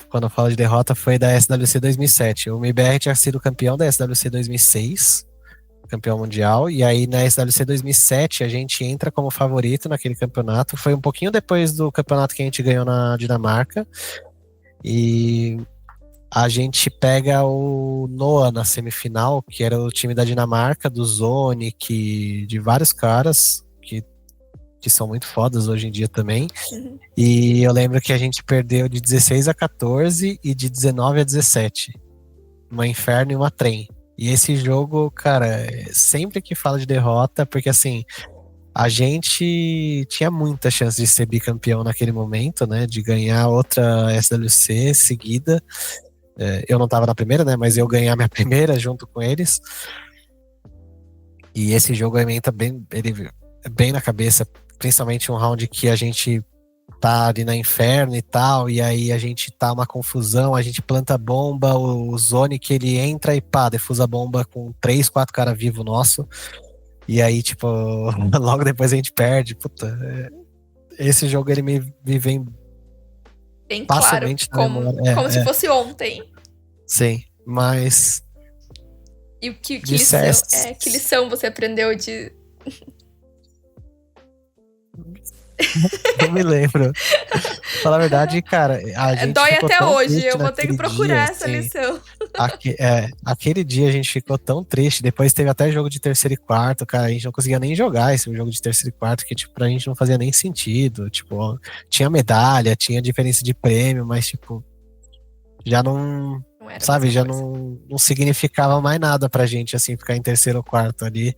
Speaker 2: quando eu falo de derrota, foi da SWC 2007. O MBR tinha sido campeão da SWC 2006, campeão mundial, e aí na SWC 2007 a gente entra como favorito naquele campeonato. Foi um pouquinho depois do campeonato que a gente ganhou na Dinamarca, e a gente pega o Noah na semifinal, que era o time da Dinamarca, do Zonic, de vários caras que são muito fodas hoje em dia também.
Speaker 1: Uhum.
Speaker 2: E eu lembro que a gente perdeu de 16-14 e de 19-17. Uma inferno e uma trem. E esse jogo, cara, sempre que fala de derrota, porque assim, a gente tinha muita chance de ser bicampeão naquele momento, né? De ganhar outra SWC seguida. Eu não tava na primeira, né? Mas eu ganhei a minha primeira junto com eles. E esse jogo aumenta bem, ele é bem na cabeça, principalmente um round que a gente tá ali na inferno e tal, e aí a gente tá uma confusão, a gente planta bomba, o Zone que ele entra e pá, defusa a bomba com 3, 4 caras vivos nosso, e aí, tipo, logo depois a gente perde, puta. Esse jogo ele me vem
Speaker 1: Bem claro,
Speaker 2: facilmente na
Speaker 1: como se
Speaker 2: memória.
Speaker 1: fosse ontem.
Speaker 2: Sim, mas
Speaker 1: E
Speaker 2: de CS.
Speaker 1: que lição você aprendeu de.
Speaker 2: Não me lembro. Falar a verdade, cara, a gente
Speaker 1: Dói
Speaker 2: ficou
Speaker 1: até
Speaker 2: tão
Speaker 1: hoje,
Speaker 2: triste
Speaker 1: eu vou ter que
Speaker 2: naquele dia,
Speaker 1: procurar essa
Speaker 2: assim.
Speaker 1: lição.
Speaker 2: Aquele dia a gente ficou tão triste. Depois teve até jogo de terceiro e quarto, cara. A gente não conseguia nem jogar esse jogo de terceiro e quarto, que, tipo, pra gente não fazia nem sentido. Tipo, tinha medalha, tinha diferença de prêmio, mas, tipo, já não.
Speaker 1: Não era a
Speaker 2: Sabe,
Speaker 1: mesma
Speaker 2: já
Speaker 1: coisa.
Speaker 2: não significava mais nada pra gente, assim, ficar em terceiro ou quarto ali.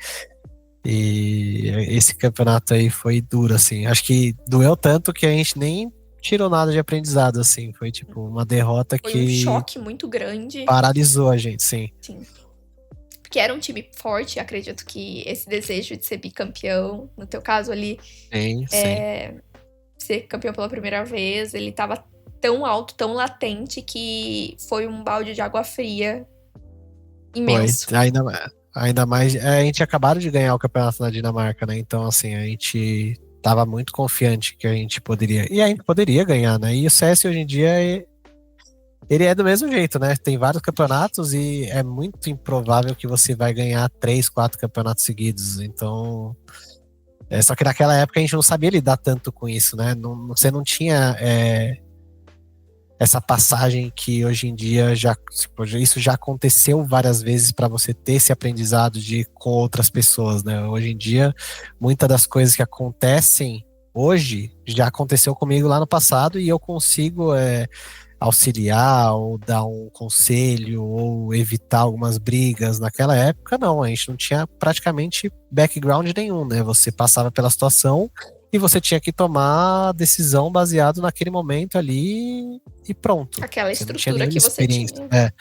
Speaker 2: E esse campeonato aí foi duro, assim. Acho que doeu tanto que a gente nem tirou nada de aprendizado, assim. Foi, tipo, uma derrota
Speaker 1: Foi um
Speaker 2: que
Speaker 1: choque muito grande.
Speaker 2: paralisou a gente, sim.
Speaker 1: Sim. Porque era um time forte, acredito que esse desejo de ser bicampeão, no teu caso ali,
Speaker 2: Sim, sim.
Speaker 1: ser campeão pela primeira vez, ele tava tão alto, tão latente, que foi um balde de água fria
Speaker 2: Foi.
Speaker 1: imenso.
Speaker 2: Ainda mais. A gente acabou de ganhar o campeonato na Dinamarca, né? Então, assim, a gente tava muito confiante que a gente poderia. E a gente poderia ganhar, né? E o CS hoje em dia, ele é do mesmo jeito, né? Tem vários campeonatos e é muito improvável que você vai ganhar 3, 4 campeonatos seguidos. Então. Só que naquela época a gente não sabia lidar tanto com isso, né? Você não tinha. Essa passagem que hoje em dia isso já aconteceu várias vezes para você ter esse aprendizado de com outras pessoas, né? Hoje em dia, muitas das coisas que acontecem hoje já aconteceu comigo lá no passado e eu consigo auxiliar ou dar um conselho ou evitar algumas brigas. Naquela época, não, a gente não tinha praticamente background nenhum, né? Você passava pela situação e você tinha que tomar a decisão baseado naquele momento ali e pronto.
Speaker 1: Aquela
Speaker 2: Você não tinha
Speaker 1: estrutura
Speaker 2: nenhuma
Speaker 1: que você
Speaker 2: experiência.
Speaker 1: tinha.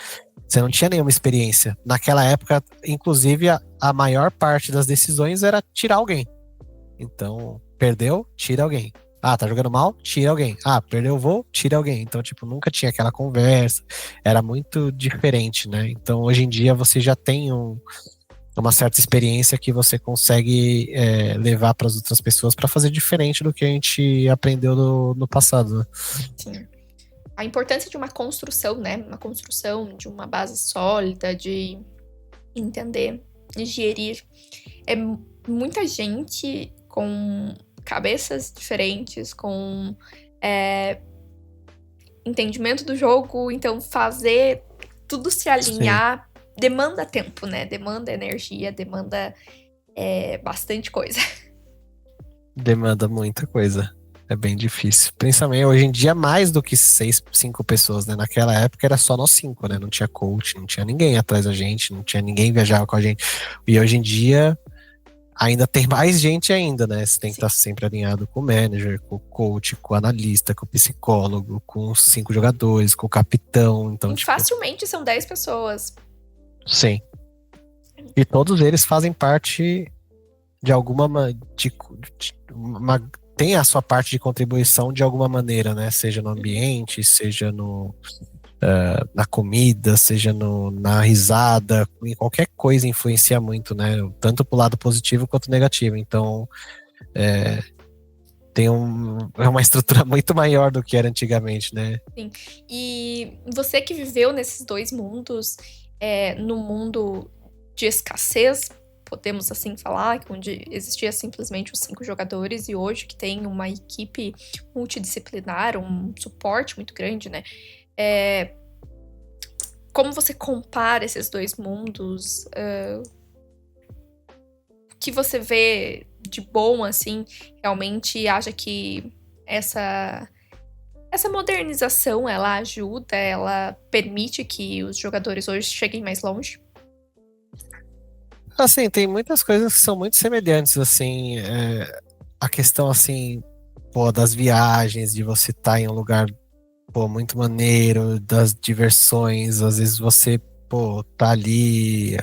Speaker 2: Você não tinha nenhuma experiência. Naquela época, inclusive, a maior parte das decisões era tirar alguém. Então, perdeu, tira alguém. Ah, tá jogando mal? Tira alguém. Ah, perdeu o voo? Tira alguém. Então, tipo, nunca tinha aquela conversa. Era muito diferente, né? Então, hoje em dia, você já tem uma certa experiência que você consegue levar para as outras pessoas para fazer diferente do que a gente aprendeu no passado, né?
Speaker 1: Sim. A importância de uma construção, né? Uma construção de uma base sólida, de entender, gerir. É muita gente com cabeças diferentes, com entendimento do jogo, então fazer tudo se alinhar demanda tempo, né? Demanda energia, demanda bastante coisa.
Speaker 2: Demanda muita coisa. É bem difícil. Principalmente hoje em dia, mais do que 5 pessoas, né? Naquela época era só nós 5, né? Não tinha coach, não tinha ninguém atrás da gente, não tinha ninguém que viajava com a gente. E hoje em dia, ainda tem mais gente ainda, né? Você tem que
Speaker 1: Sim.
Speaker 2: estar sempre alinhado com o manager, com o coach, com o analista, com o psicólogo, com os 5 jogadores, com o capitão. Então,
Speaker 1: E
Speaker 2: tipo,
Speaker 1: facilmente são 10 pessoas.
Speaker 2: sim. E todos eles fazem parte de alguma tem a sua parte de contribuição de alguma maneira, né? Seja no ambiente, seja na comida, seja na risada, em qualquer coisa influencia muito, né? Tanto pro lado positivo quanto negativo. Então, tem uma estrutura muito maior do que era antigamente, né?
Speaker 1: Sim. E você que viveu nesses dois mundos, no mundo de escassez, podemos assim falar, onde existia simplesmente os 5 jogadores e hoje que tem uma equipe multidisciplinar, um suporte muito grande, né? Como você compara esses dois mundos? O que você vê de bom, assim, realmente acha que essa modernização, ela ajuda, ela permite que os jogadores hoje cheguem mais longe?
Speaker 2: Assim, tem muitas coisas que são muito semelhantes, assim, a questão, assim, pô, das viagens, de você estar em um lugar pô, muito maneiro, das diversões, às vezes você, pô, tá ali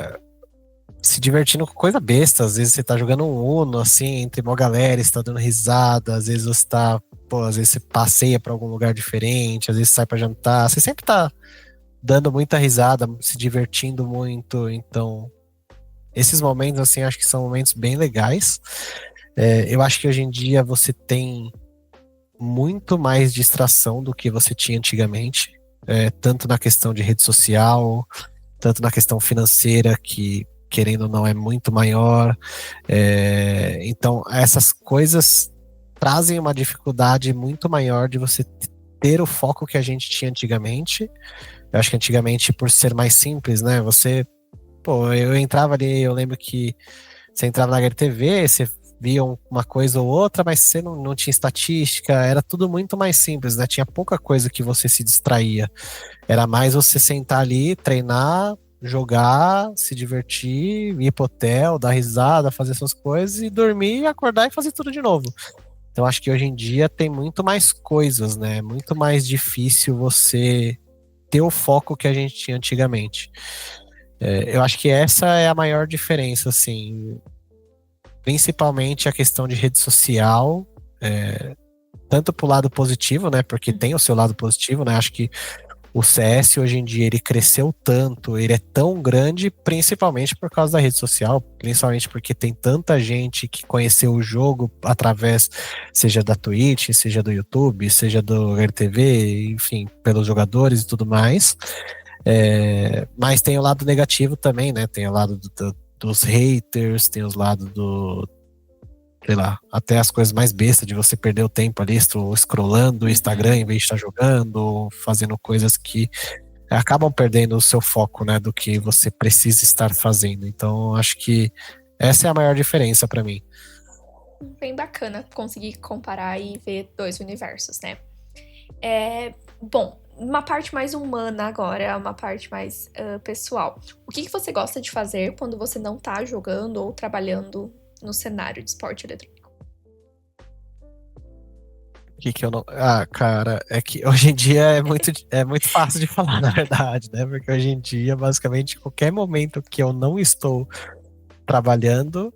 Speaker 2: se divertindo com coisa besta, às vezes você tá jogando um Uno, assim, entre uma galera, você tá dando risada, às vezes você tá, pô, às vezes você passeia pra algum lugar diferente, às vezes sai pra jantar, você sempre tá dando muita risada, se divertindo muito, então esses momentos, assim, acho que são momentos bem legais. Eu acho que hoje em dia você tem muito mais distração do que você tinha antigamente, tanto na questão de rede social, tanto na questão financeira, que querendo ou não é muito maior. Então, essas coisas trazem uma dificuldade muito maior de você ter o foco que a gente tinha antigamente. Eu acho que antigamente, por ser mais simples, né? Pô, eu entrava ali, eu lembro que você entrava na HLTV, você via uma coisa ou outra, mas você não tinha estatística, era tudo muito mais simples, né? Tinha pouca coisa que você se distraía. Era mais você sentar ali, treinar, jogar, se divertir, ir pro hotel, dar risada, fazer essas coisas e dormir, acordar e fazer tudo de novo. Então acho que hoje em dia tem muito mais coisas, né? Muito mais difícil você ter o foco que a gente tinha antigamente. Eu acho que essa é a maior diferença, assim, principalmente a questão de rede social, tanto pro lado positivo, né? Porque tem o seu lado positivo, né? Acho que o CS hoje em dia ele cresceu tanto, ele é tão grande, principalmente por causa da rede social, principalmente porque tem tanta gente que conheceu o jogo através, seja da Twitch, seja do YouTube, seja do RTV, enfim, pelos jogadores e tudo mais. Mas tem o lado negativo também, né? Tem o lado dos haters, tem os lados sei lá, até as coisas mais bestas de você perder o tempo ali, scrollando o Instagram em vez de estar jogando, fazendo coisas que acabam perdendo o seu foco, né, do que você precisa estar fazendo. Então, acho que essa é a maior diferença para mim.
Speaker 1: Bem bacana conseguir comparar e ver dois universos, né? Bom, uma parte mais humana agora, uma parte mais pessoal. O que você gosta de fazer quando você não tá jogando ou trabalhando no cenário de esporte eletrônico?
Speaker 2: O que eu não. Ah, cara, é que hoje em dia é muito fácil de falar, na verdade, né? Porque hoje em dia, basicamente, qualquer momento que eu não estou trabalhando,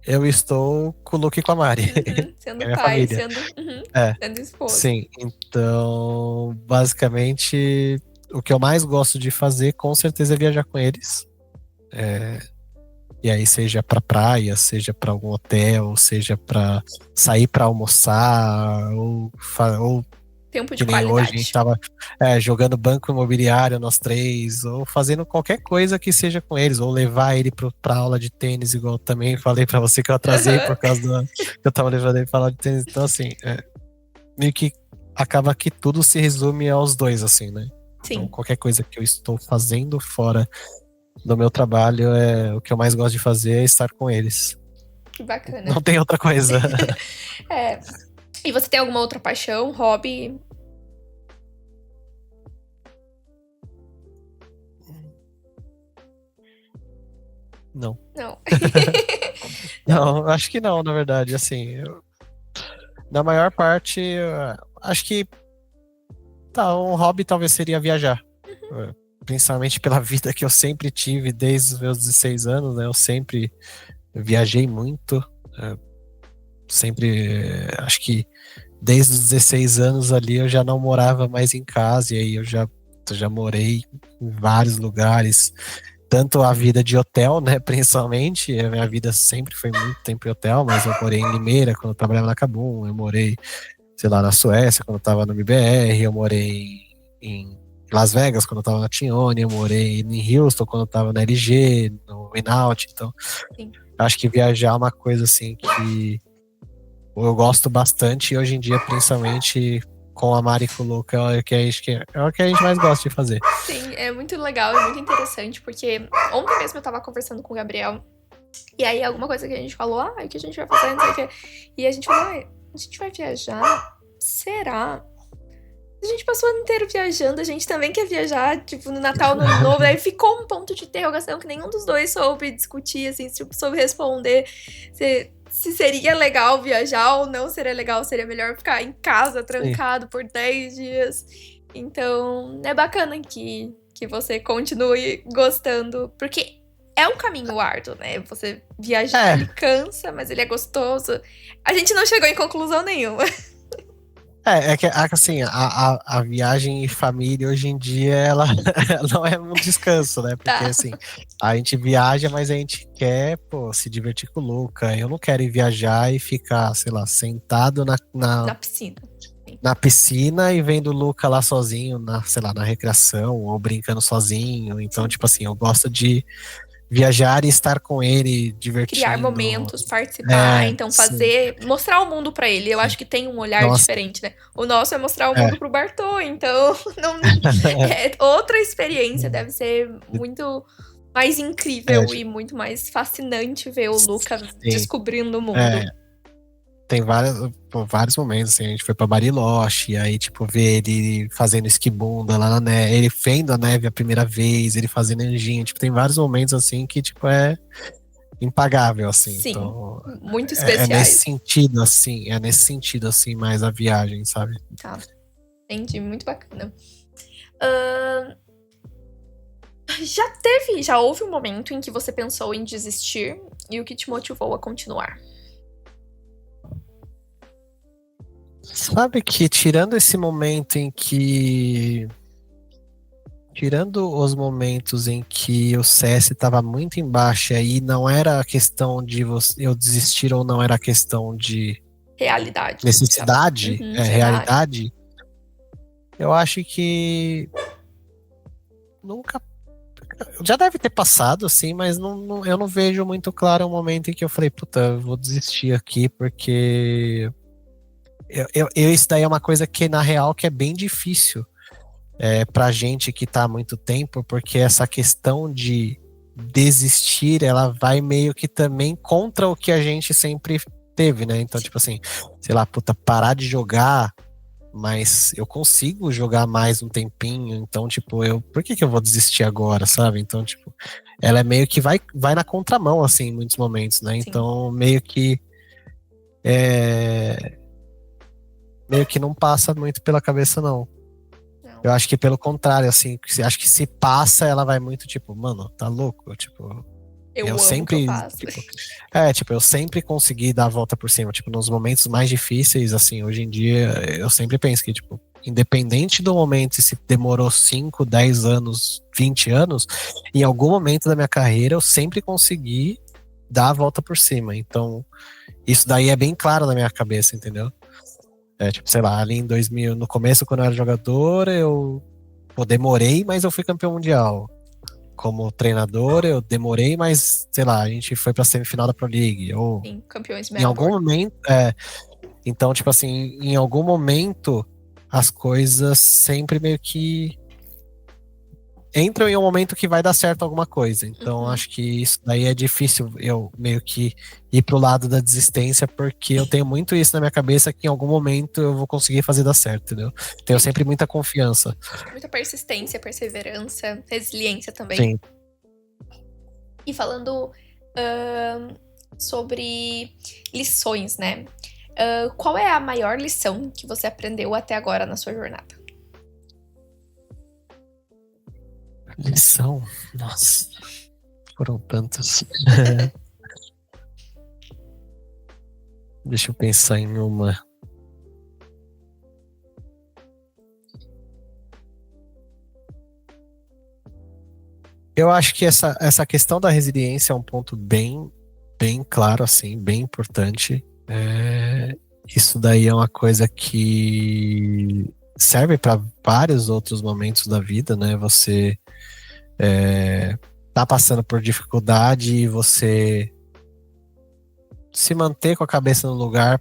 Speaker 2: eu estou com o Luke e com a Mari, que
Speaker 1: Sendo
Speaker 2: é a minha
Speaker 1: pai,
Speaker 2: família. É,
Speaker 1: sendo esposo.
Speaker 2: sim. Então, basicamente, o que eu mais gosto de fazer, com certeza, é viajar com eles. E aí, seja pra praia, seja pra algum hotel, seja pra sair pra almoçar, ou
Speaker 1: Tempo de
Speaker 2: que nem hoje a gente
Speaker 1: qualidade.
Speaker 2: tava jogando banco imobiliário nós três, ou fazendo qualquer coisa que seja com eles, ou levar ele pra aula de tênis, igual também falei pra você que eu atrasei
Speaker 1: Aham.
Speaker 2: por causa que eu tava levando ele pra aula de tênis. Então, assim, meio que acaba que tudo se resume aos dois, assim, né? Então,
Speaker 1: Sim,
Speaker 2: qualquer coisa que eu estou fazendo fora do meu trabalho, o que eu mais gosto de fazer é estar com eles.
Speaker 1: que bacana.
Speaker 2: Não tem outra coisa.
Speaker 1: É, e você tem alguma outra paixão, hobby?
Speaker 2: Não.
Speaker 1: Não. Não.
Speaker 2: Não, acho que não, na verdade. Assim, na maior parte, acho que um hobby talvez seria viajar. Principalmente pela vida que eu sempre tive desde os meus 16 anos, né? Eu sempre viajei muito. Sempre, acho que desde os 16 anos ali eu já não morava mais em casa, e aí eu já morei em vários lugares, tanto a vida de hotel, né, principalmente, a minha vida sempre foi muito tempo em hotel, mas eu morei em Limeira quando eu trabalhava na Kabum, eu morei, sei lá, na Suécia quando eu tava no MBR, eu morei em Las Vegas quando eu tava na Tione, eu morei em Houston quando eu tava na LG, no Inaut, então
Speaker 1: Sim.
Speaker 2: acho que viajar é uma coisa assim que eu gosto bastante, e hoje em dia, principalmente com a Mari e com o Luca, é o que a gente mais gosta de fazer.
Speaker 1: Sim, é muito legal e muito interessante, porque ontem mesmo eu tava conversando com o Gabriel, e aí alguma coisa que a gente falou, o que a gente vai fazer, não sei o quê. E a gente falou, a gente vai viajar? Será? A gente passou o ano inteiro viajando, a gente também quer viajar, tipo, no Natal, no Ano Novo, aí ficou um ponto de interrogação que nenhum dos dois soube discutir, assim, soube responder se seria legal viajar ou não seria legal, seria melhor ficar em casa,
Speaker 2: Sim.
Speaker 1: trancado por 10 dias. Então, é bacana que você continue gostando, porque é um caminho árduo, né? Você viajar, ele
Speaker 2: É,
Speaker 1: cansa, mas ele é gostoso. A gente não chegou em conclusão nenhuma.
Speaker 2: é que assim, a viagem em família hoje em dia, ela, ela não é um descanso, né? Porque
Speaker 1: Tá,
Speaker 2: assim, a gente viaja, mas a gente quer, pô, se divertir com o Luca. Eu não quero ir viajar e ficar, sei lá, sentado
Speaker 1: na piscina.
Speaker 2: na piscina e vendo o Luca lá sozinho, sei lá, na recreação, ou brincando sozinho. Então,
Speaker 1: Sim.
Speaker 2: tipo assim, eu gosto de viajar e estar com ele,
Speaker 1: Criar
Speaker 2: divertindo.
Speaker 1: momentos, participar,
Speaker 2: É,
Speaker 1: então
Speaker 2: sim,
Speaker 1: fazer, mostrar o mundo pra ele. Eu
Speaker 2: sim.
Speaker 1: acho que tem um olhar
Speaker 2: Nossa,
Speaker 1: diferente, né? O nosso é mostrar o
Speaker 2: é.
Speaker 1: mundo pro Bartô, então não é outra experiência, deve ser muito mais
Speaker 2: É,
Speaker 1: incrível e muito mais fascinante ver o Luca
Speaker 2: sim.
Speaker 1: descobrindo o
Speaker 2: É,
Speaker 1: mundo.
Speaker 2: tem pô, vários momentos, assim, a gente foi pra Bariloche, aí, tipo, ver ele fazendo esquibunda lá na neve, ele vendo a neve a primeira vez, ele fazendo anjinho, tipo, tem vários momentos, assim, que, tipo, é impagável, assim,
Speaker 1: Sim,
Speaker 2: então,
Speaker 1: muito
Speaker 2: nesse
Speaker 1: especiais.
Speaker 2: sentido, assim, mais a viagem, sabe?
Speaker 1: Tá, entendi, muito bacana. Já houve um momento em que você pensou em desistir e o que te motivou a continuar?
Speaker 2: Sabe que tirando esse momento em que tirando os momentos em que o CS estava muito embaixo e aí não era a questão de eu desistir ou não, era a questão de
Speaker 1: Realidade. Já.
Speaker 2: necessidade,
Speaker 1: Uhum, cenário.
Speaker 2: realidade, eu acho que nunca. Já deve ter passado, assim, mas eu não vejo muito claro o momento em que eu falei, puta, eu vou desistir aqui, porque isso daí é uma coisa que, na real, que é bem difícil pra gente que tá há muito tempo, porque essa questão de desistir, ela vai meio que também contra o que a gente sempre teve, né? Então,
Speaker 1: Sim,
Speaker 2: tipo assim, sei lá, puta, parar de jogar, mas eu consigo jogar mais um tempinho, então, tipo, por que que eu vou desistir agora, sabe? Então, tipo, ela é meio que vai na contramão, assim, em muitos momentos, né?
Speaker 1: sim.
Speaker 2: Então, é, meio que não passa muito pela cabeça, não.
Speaker 1: Não.
Speaker 2: Eu acho que pelo contrário, assim, acho que se passa, ela vai muito, tipo, mano, tá louco? Tipo, eu
Speaker 1: Eu amo o que eu
Speaker 2: sempre,
Speaker 1: faço.
Speaker 2: tipo, eu sempre consegui dar a volta por cima, tipo, nos momentos mais difíceis, assim, hoje em dia, eu sempre penso que, tipo, independente do momento, se demorou 5, 10 anos, 20 anos, em algum momento da minha carreira eu sempre consegui dar a volta por cima. Então, isso daí é bem claro na minha cabeça, entendeu? É, tipo, sei lá, ali em 2000, no começo, quando eu era jogador, eu demorei, mas eu fui campeão mundial. Como treinador, eu demorei, mas, sei lá, a gente foi pra semifinal da Pro League. Ou
Speaker 1: Sim, campeões
Speaker 2: em algum
Speaker 1: Melbourne.
Speaker 2: momento, então, tipo assim, em algum momento, as coisas sempre meio que entram em um momento que vai dar certo alguma coisa. Então,
Speaker 1: Uhum.
Speaker 2: acho que isso daí é difícil eu meio que ir pro lado da desistência, porque eu tenho muito isso na minha cabeça que em algum momento eu vou conseguir fazer dar certo, entendeu? Tenho
Speaker 1: Entendi.
Speaker 2: sempre muita confiança.
Speaker 1: Muita persistência, perseverança, resiliência também.
Speaker 2: Sim.
Speaker 1: E falando sobre lições, né? Qual é a maior lição que você aprendeu até agora na sua jornada?
Speaker 2: Lição? Nossa, foram tantas. Deixa eu pensar em uma. Eu acho que essa questão da resiliência é um ponto bem claro, assim, bem importante. Isso daí é uma coisa que serve para vários outros momentos da vida, né? Você tá passando por dificuldade e você se manter com a cabeça no lugar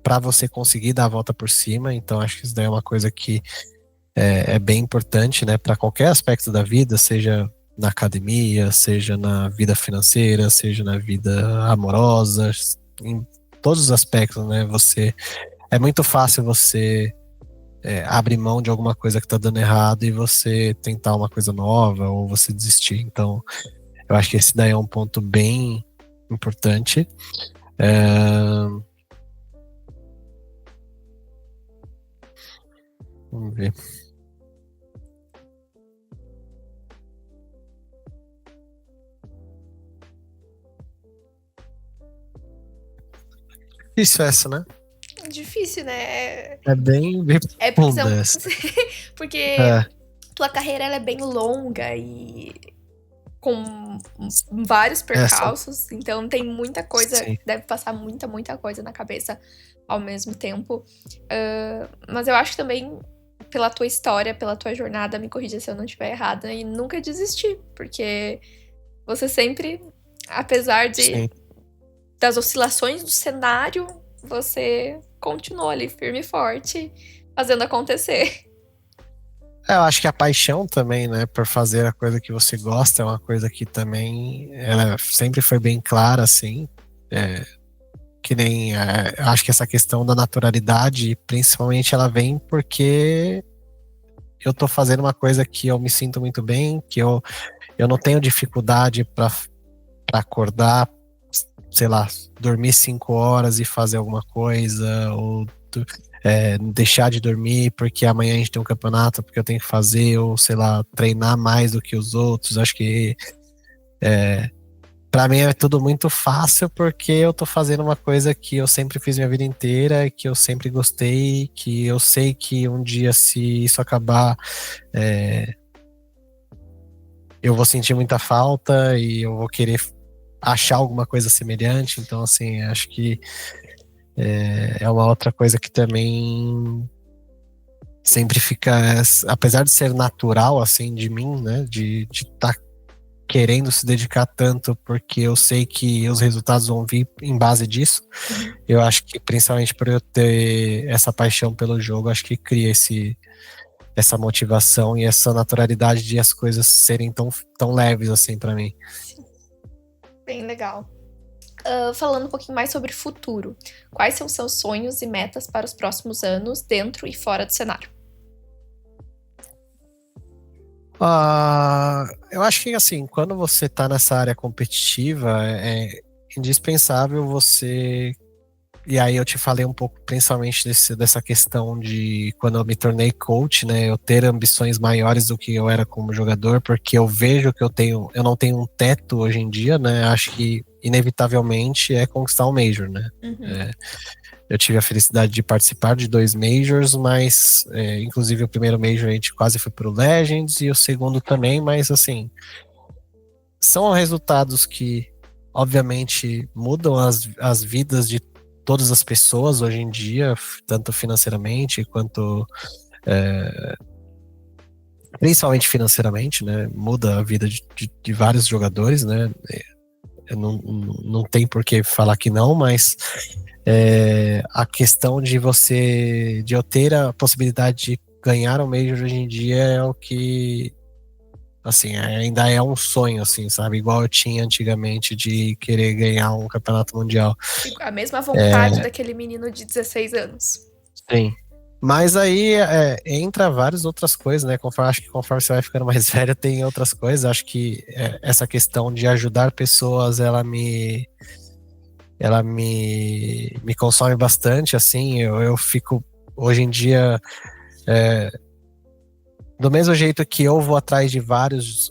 Speaker 2: para você conseguir dar a volta por cima. Então, acho que isso daí é uma coisa que é bem importante, né, para qualquer aspecto da vida, seja na academia, seja na vida financeira, seja na vida amorosa, em todos os aspectos, né? É muito fácil você abrir mão de alguma coisa que tá dando errado e você tentar uma coisa nova ou você desistir. Então, eu acho que esse daí é um ponto bem importante. Vamos ver. Difícil essa, né?
Speaker 1: Difícil, né?
Speaker 2: É bem
Speaker 1: É porque
Speaker 2: profunda essa.
Speaker 1: porque
Speaker 2: É,
Speaker 1: tua carreira ela é bem longa e com vários
Speaker 2: essa,
Speaker 1: percalços, então tem muita coisa,
Speaker 2: sim.
Speaker 1: deve passar muita coisa na cabeça ao mesmo tempo. Mas eu acho também, pela tua história, pela tua jornada, me corrija se eu não estiver errada, e nunca desistir, porque você sempre, apesar
Speaker 2: Sim.
Speaker 1: das oscilações do cenário, você continuou ali firme e forte, fazendo acontecer.
Speaker 2: Eu acho que a paixão também, né, por fazer a coisa que você gosta é uma coisa que também ela sempre foi bem clara, assim. É, que nem, eu acho que essa questão da naturalidade, principalmente, ela vem porque eu tô fazendo uma coisa que eu me sinto muito bem, que eu não tenho dificuldade para acordar, sei lá, dormir 5 horas e fazer alguma coisa, ou deixar de dormir porque amanhã a gente tem um campeonato, porque eu tenho que fazer, ou sei lá, treinar mais do que os outros. Acho que para mim é tudo muito fácil porque eu tô fazendo uma coisa que eu sempre fiz minha vida inteira, que eu sempre gostei, que eu sei que um dia, se isso acabar, eu vou sentir muita falta e eu vou querer achar alguma coisa semelhante. Então, assim, acho que é uma outra coisa que também sempre fica, apesar de ser natural, assim, de mim, né, de estar querendo se dedicar tanto porque eu sei que os resultados vão vir em base disso.
Speaker 1: Uhum.
Speaker 2: Eu acho que principalmente por eu ter essa paixão pelo jogo, acho que cria essa motivação e essa naturalidade de as coisas serem tão leves assim para mim.
Speaker 1: Sim, bem legal. Falando um pouquinho mais sobre futuro, quais são seus sonhos e metas para os próximos anos, dentro e fora do cenário?
Speaker 2: Eu acho que assim, quando você tá nessa área competitiva, é indispensável você. E aí eu te falei um pouco principalmente dessa questão de quando eu me tornei coach, né? Eu ter ambições maiores do que eu era como jogador, porque eu vejo que eu não tenho um teto hoje em dia, né? Acho que inevitavelmente é conquistar um Major, né?
Speaker 1: Uhum.
Speaker 2: Eu tive a felicidade de participar de 2 Majors, mas inclusive o primeiro Major a gente quase foi pro Legends e o segundo também, mas assim, são resultados que obviamente mudam as vidas de todas as pessoas hoje em dia, tanto financeiramente quanto principalmente financeiramente, né? Muda a vida de vários jogadores, né? Não tem por que falar que não, mas a questão de eu ter a possibilidade de ganhar um Major hoje em dia é o que, assim, ainda é um sonho, assim, sabe? Igual eu tinha antigamente de querer ganhar um campeonato mundial.
Speaker 1: A mesma vontade daquele menino de 16 anos.
Speaker 2: Sim. Mas aí entra várias outras coisas, né? Acho que conforme você vai ficando mais velho, tem outras coisas. Acho que essa questão de ajudar pessoas, ela me consome bastante, assim. Eu fico, hoje em dia, do mesmo jeito que eu vou atrás de vários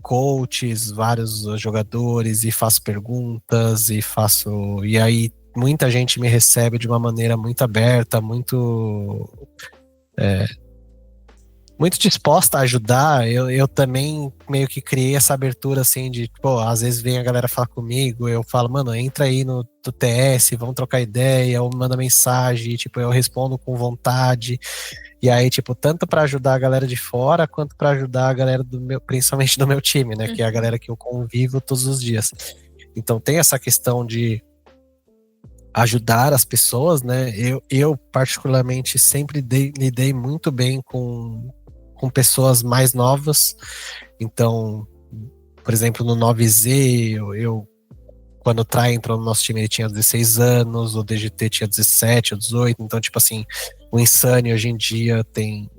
Speaker 2: coaches, vários jogadores e faço perguntas e aí muita gente me recebe de uma maneira muito aberta, muito disposta a ajudar. Eu também meio que criei essa abertura assim de, pô, às vezes vem a galera falar comigo, eu falo, mano, entra aí no TS, vamos trocar ideia, ou manda mensagem, tipo, eu respondo com vontade. E aí, tipo, tanto para ajudar a galera de fora, quanto para ajudar a galera principalmente do meu time, né, que é a galera que eu convivo todos os dias. Então tem essa questão de ajudar as pessoas, né? Eu particularmente sempre lidei muito bem com pessoas mais novas. Então, por exemplo, no 9Z, quando o Trai entrou no nosso time, ele tinha 16 anos, o DGT tinha 17 ou 18. Então, tipo assim, o Insane hoje em dia tem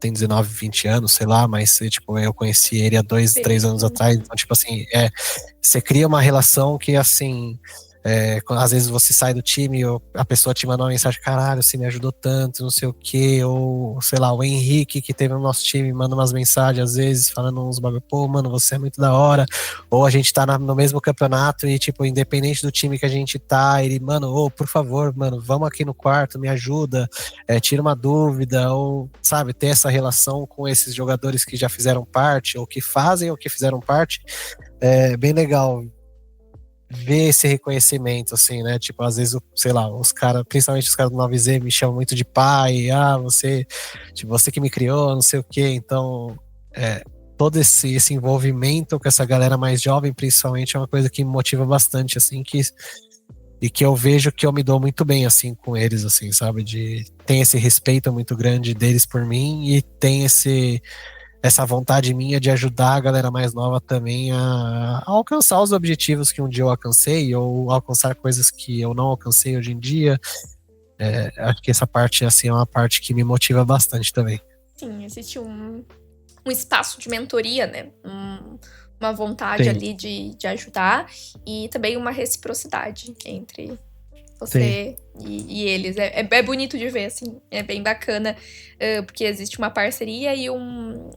Speaker 2: 19, 20 anos, sei lá, mas tipo, eu conheci ele há 2, 3 anos atrás. Então, tipo assim, você cria uma relação que, assim, Às vezes você sai do time, ou a pessoa te manda uma mensagem, caralho, você me ajudou tanto, não sei o quê, ou sei lá, o Henrique que teve no nosso time manda umas mensagens às vezes falando uns bagulho, pô, mano, você é muito da hora, ou a gente tá no mesmo campeonato e tipo, independente do time que a gente tá, ele, mano, ô, por favor, mano, vamos aqui no quarto, me ajuda, tira uma dúvida, ou sabe, ter essa relação com esses jogadores que já fizeram parte, ou que fazem ou que fizeram parte, é bem legal ver esse reconhecimento, assim, né? Tipo, às vezes, sei lá, os caras, principalmente os caras do 9Z, me chamam muito de pai, você, tipo, você que me criou, não sei o quê. Então, todo esse envolvimento com essa galera mais jovem, principalmente, é uma coisa que me motiva bastante, assim, e que eu vejo que eu me dou muito bem, assim, com eles, assim, sabe? Tem esse respeito muito grande deles por mim e tem essa vontade minha de ajudar a galera mais nova também a alcançar os objetivos que um dia eu alcancei, ou alcançar coisas que eu não alcancei hoje em dia. Acho que essa parte, assim, é uma parte que me motiva bastante também.
Speaker 1: Sim, existe um espaço de mentoria, né? Uma vontade
Speaker 2: Sim.
Speaker 1: ali de ajudar e também uma reciprocidade entre você e eles. É bonito de ver, assim, é bem bacana, porque existe uma parceria e um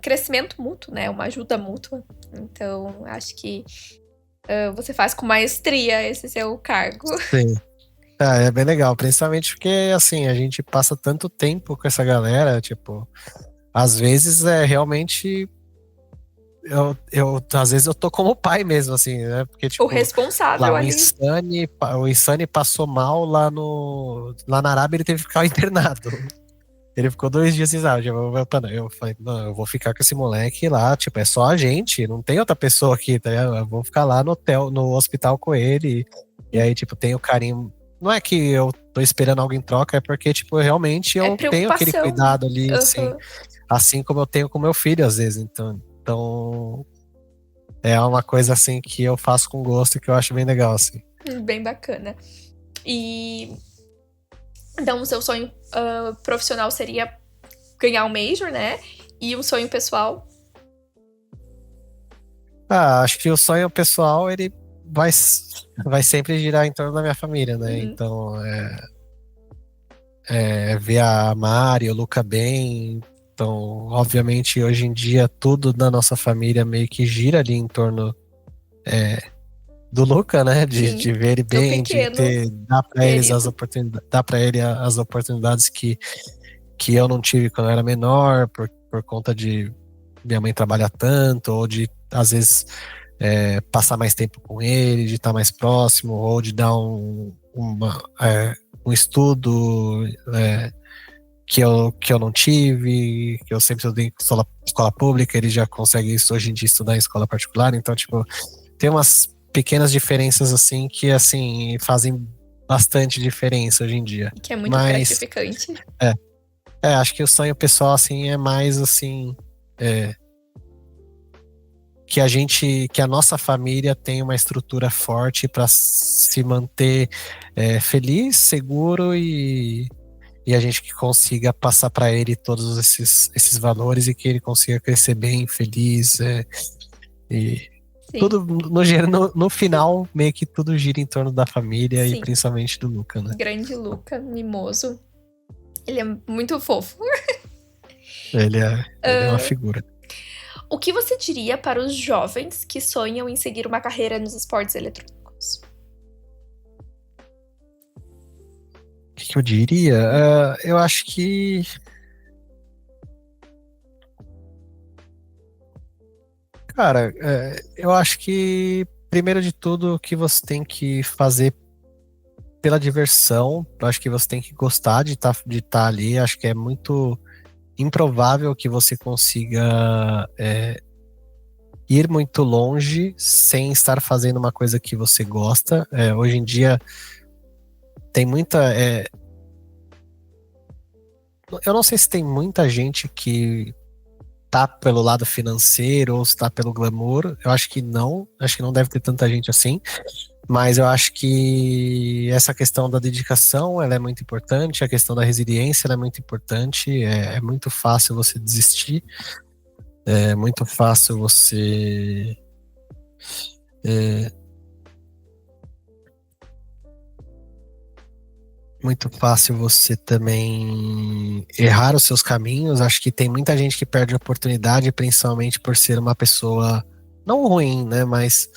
Speaker 1: crescimento mútuo, né? Uma ajuda mútua. Então, acho que você faz com maestria esse seu cargo.
Speaker 2: Sim. É bem legal, principalmente porque, assim, a gente passa tanto tempo com essa galera, tipo, às vezes realmente às vezes eu tô como pai mesmo, assim, né? Porque,
Speaker 1: O
Speaker 2: tipo, lá
Speaker 1: responsável ali.
Speaker 2: o Insane passou mal lá na Arábia, ele teve que ficar internado. Ele ficou 2 dias sem saúde. Eu falei, não, eu vou ficar com esse moleque lá, tipo, é só a gente, não tem outra pessoa aqui, tá ligado? Eu vou ficar lá no hotel, no hospital com ele. E aí, tipo, tem o carinho. Não é que eu tô esperando algo em troca, é porque, tipo, realmente
Speaker 1: É
Speaker 2: eu tenho aquele
Speaker 1: preocupação.
Speaker 2: cuidado ali,
Speaker 1: Uhum.
Speaker 2: assim como eu tenho com meu filho, às vezes. Então, é uma coisa, assim, que eu faço com gosto e que eu acho bem legal, assim.
Speaker 1: Bem bacana. E então o seu sonho profissional seria ganhar um Major, né? E um sonho pessoal?
Speaker 2: Acho que o sonho pessoal, ele vai sempre girar em torno da minha família, né?
Speaker 1: Uhum.
Speaker 2: Então, ver a Mari, o Luca bem. Então, obviamente, hoje em dia, tudo na nossa família meio que gira ali em torno do Luca, né?
Speaker 1: Sim,
Speaker 2: De ver ele
Speaker 1: seu
Speaker 2: bem,
Speaker 1: pequeno
Speaker 2: dar para eles as
Speaker 1: querido.
Speaker 2: oportunidades, dar para ele as oportunidades que eu não tive quando eu era menor, por conta de minha mãe trabalhar tanto, ou de, às vezes, passar mais tempo com ele, de estar mais próximo, ou de dar um estudo que eu não tive, que eu sempre estudei em escola pública, ele já consegue isso hoje em dia estudar em escola particular, então, tipo, tem umas pequenas diferenças, assim, que, assim, fazem bastante diferença hoje em dia.
Speaker 1: Que é muito
Speaker 2: Mas,
Speaker 1: gratificante.
Speaker 2: acho que o sonho pessoal, assim, é mais, assim, que a nossa família tenha uma estrutura forte para se manter feliz, seguro e a gente que consiga passar para ele todos esses valores e que ele consiga crescer bem, feliz. E
Speaker 1: Sim,
Speaker 2: tudo, no final, meio que tudo gira em torno da família e
Speaker 1: sim.
Speaker 2: principalmente do Luca, né?
Speaker 1: Grande Luca, mimoso. Ele é muito fofo.
Speaker 2: Ele é uma figura.
Speaker 1: O que você diria para os jovens que sonham em seguir uma carreira nos esportes eletrônicos?
Speaker 2: O que eu diria? Eu acho que. Cara, eu acho que, primeiro de tudo, que você tem que fazer pela diversão. Eu acho que você tem que gostar de tá ali. Acho que é muito improvável que você consiga ir muito longe sem estar fazendo uma coisa que você gosta. Hoje em dia tem muita. Eu não sei se tem muita gente que tá pelo lado financeiro ou se tá pelo glamour. Eu acho que não. Acho que não deve ter tanta gente assim. Mas eu acho que essa questão da dedicação, ela é muito importante, a questão da resiliência, ela é muito importante, é muito fácil você desistir, é muito fácil você muito fácil você também errar os seus caminhos. Acho que tem muita gente que perde a oportunidade, principalmente por ser uma pessoa não ruim, né? Mas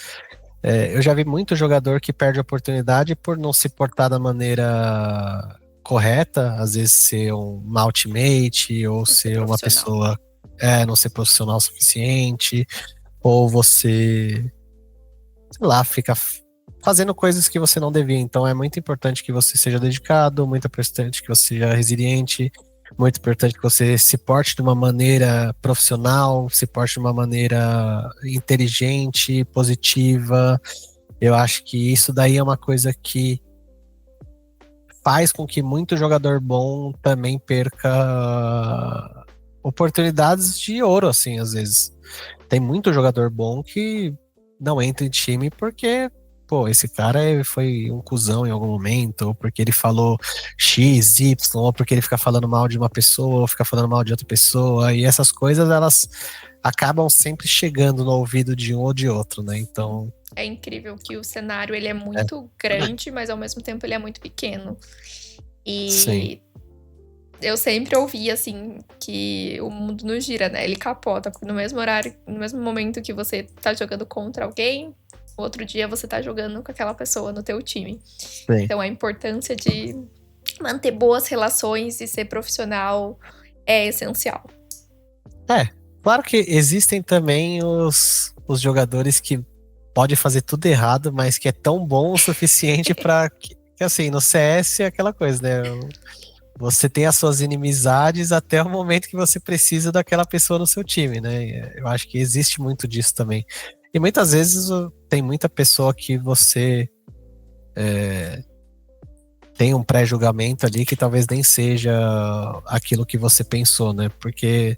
Speaker 2: eu já vi muito jogador que perde a oportunidade por não se portar da maneira correta, às vezes ser um mau teammate ou
Speaker 1: Não ser
Speaker 2: ser uma
Speaker 1: profissional.
Speaker 2: pessoa não ser profissional o suficiente, ou você, sei lá, fica fazendo coisas que você não devia. Então é muito importante que você seja dedicado, muito importante que você seja resiliente, muito importante que você se porte de uma maneira profissional, se porte de uma maneira inteligente, positiva. Eu acho que isso daí é uma coisa que faz com que muito jogador bom também perca oportunidades de ouro, assim, às vezes. Tem muito jogador bom que não entra em time porque, pô, esse cara foi um cuzão em algum momento, ou porque ele falou X, Y, ou porque ele fica falando mal de uma pessoa, ou fica falando mal de outra pessoa, e essas coisas, elas acabam sempre chegando no ouvido de um ou de outro, né? Então,
Speaker 1: É incrível que o cenário ele é
Speaker 2: é,
Speaker 1: muito grande, mas ao mesmo tempo ele é muito pequeno.
Speaker 2: sim,
Speaker 1: E eu sempre ouvi, assim, que o mundo não gira, né? Ele capota. No mesmo horário, no mesmo momento que você tá jogando contra alguém, outro dia você tá jogando com aquela pessoa no teu time.
Speaker 2: sim.
Speaker 1: Então a importância de manter boas relações e ser profissional é essencial.
Speaker 2: É, claro que existem também os jogadores que pode fazer tudo errado, mas que é tão bom o suficiente para que, assim, no CS é aquela coisa, né? Você tem as suas inimizades até o momento que você precisa daquela pessoa no seu time, né? Eu acho que existe muito disso também. E muitas vezes tem muita pessoa que você tem um pré-julgamento ali que talvez nem seja aquilo que você pensou, né? Porque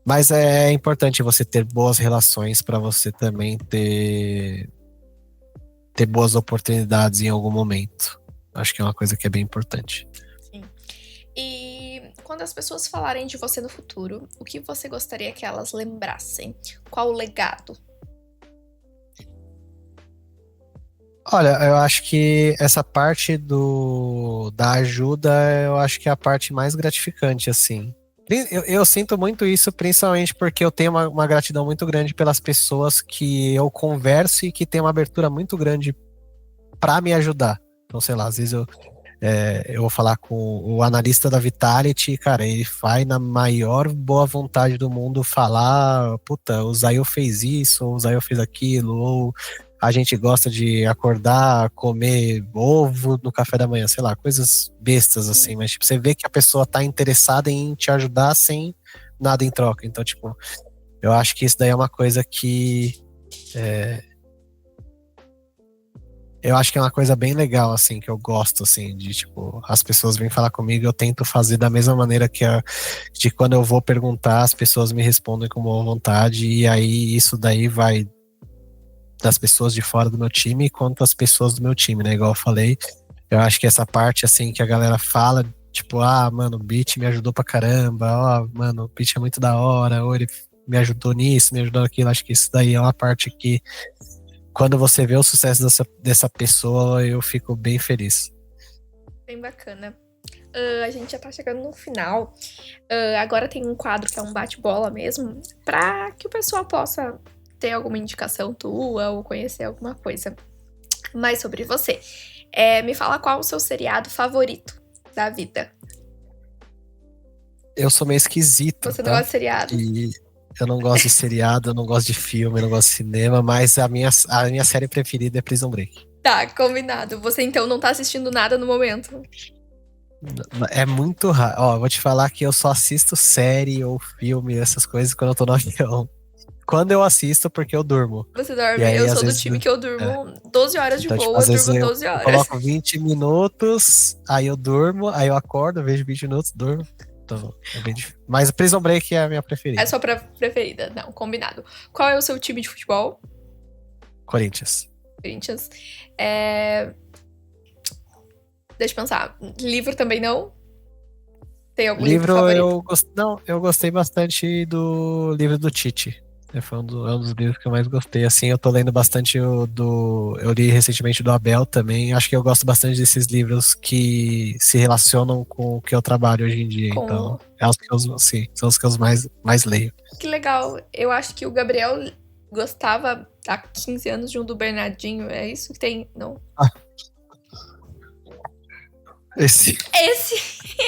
Speaker 2: mas é importante você ter boas relações para você também ter boas oportunidades em algum momento. Acho que é uma coisa que é bem importante.
Speaker 1: Sim. E quando as pessoas falarem de você no futuro, o que você gostaria que elas lembrassem? Qual o legado?
Speaker 2: Olha, eu acho que essa parte da ajuda, eu acho que é a parte mais gratificante, assim. Eu sinto muito isso, principalmente porque eu tenho uma gratidão muito grande pelas pessoas que eu converso e que tem uma abertura muito grande para me ajudar. Então, sei lá, às vezes eu vou falar com o analista da Vitality, cara, ele vai na maior boa vontade do mundo falar, puta, o Zayo fez isso, ou o Zayo fez aquilo, ou a gente gosta de acordar, comer ovo no café da manhã, sei lá, coisas bestas assim, mas tipo, você vê que a pessoa tá interessada em te ajudar sem nada em troca. Então, tipo, eu acho que isso daí é uma coisa que eu acho que é uma coisa bem legal, assim, que eu gosto, assim, de, tipo, as pessoas vêm falar comigo, eu tento fazer da mesma maneira de quando eu vou perguntar, as pessoas me respondem com boa vontade, e aí isso daí vai das pessoas de fora do meu time quanto as pessoas do meu time, né, igual eu falei, eu acho que essa parte, assim, que a galera fala, tipo, ah, mano, o Beat me ajudou pra caramba, ó, mano, o Beat é muito da hora, ou ele me ajudou nisso, me ajudou naquilo, acho que isso daí é uma parte que quando você vê o sucesso dessa pessoa, eu fico bem feliz.
Speaker 1: Bem bacana. A gente já tá chegando no final. Agora tem um quadro que é um bate-bola mesmo, pra que o pessoal possa ter alguma indicação tua ou conhecer alguma coisa mais sobre você. Me fala qual o seu seriado favorito da vida.
Speaker 2: Eu sou meio esquisito,
Speaker 1: Você não gosta
Speaker 2: tá?
Speaker 1: de seriado?
Speaker 2: E eu não gosto de seriado, eu não gosto de filme, eu não gosto de cinema, mas a minha série preferida é Prison Break.
Speaker 1: Tá, combinado. Você então não tá assistindo nada no momento.
Speaker 2: É muito raro. Ó, eu vou te falar que eu só assisto série ou filme, essas coisas, quando eu tô no avião. Quando eu assisto, porque eu durmo.
Speaker 1: Você
Speaker 2: E
Speaker 1: dorme. Eu
Speaker 2: aí, às
Speaker 1: sou do
Speaker 2: vezes.
Speaker 1: time que eu
Speaker 2: É.
Speaker 1: durmo 12 horas de
Speaker 2: Então, tipo,
Speaker 1: voo, eu
Speaker 2: às vezes
Speaker 1: durmo
Speaker 2: eu
Speaker 1: 12 horas.
Speaker 2: coloco 20 minutos, aí eu durmo, aí eu acordo, vejo 20 minutos, durmo. Então, é bem difícil. Mas Prison Break é a minha
Speaker 1: É
Speaker 2: preferida.
Speaker 1: sua preferida? Não, combinado. Qual é o seu time de futebol?
Speaker 2: Corinthians.
Speaker 1: Corinthians. Deixa eu pensar. Livro também não? Tem algum livro
Speaker 2: Livro
Speaker 1: favorito?
Speaker 2: não, eu gostei bastante do livro do Tite. Foi é um dos livros que eu mais gostei. Assim, eu tô lendo bastante eu li recentemente do Abel também. Acho que eu gosto bastante desses livros que se relacionam com o que eu trabalho hoje em dia.
Speaker 1: Com...
Speaker 2: Então, é os que eu, sim, são os que eu mais leio.
Speaker 1: Que legal. Eu acho que o Gabriel gostava há 15 anos de um do Bernardinho. É isso que tem? Não.
Speaker 2: Esse.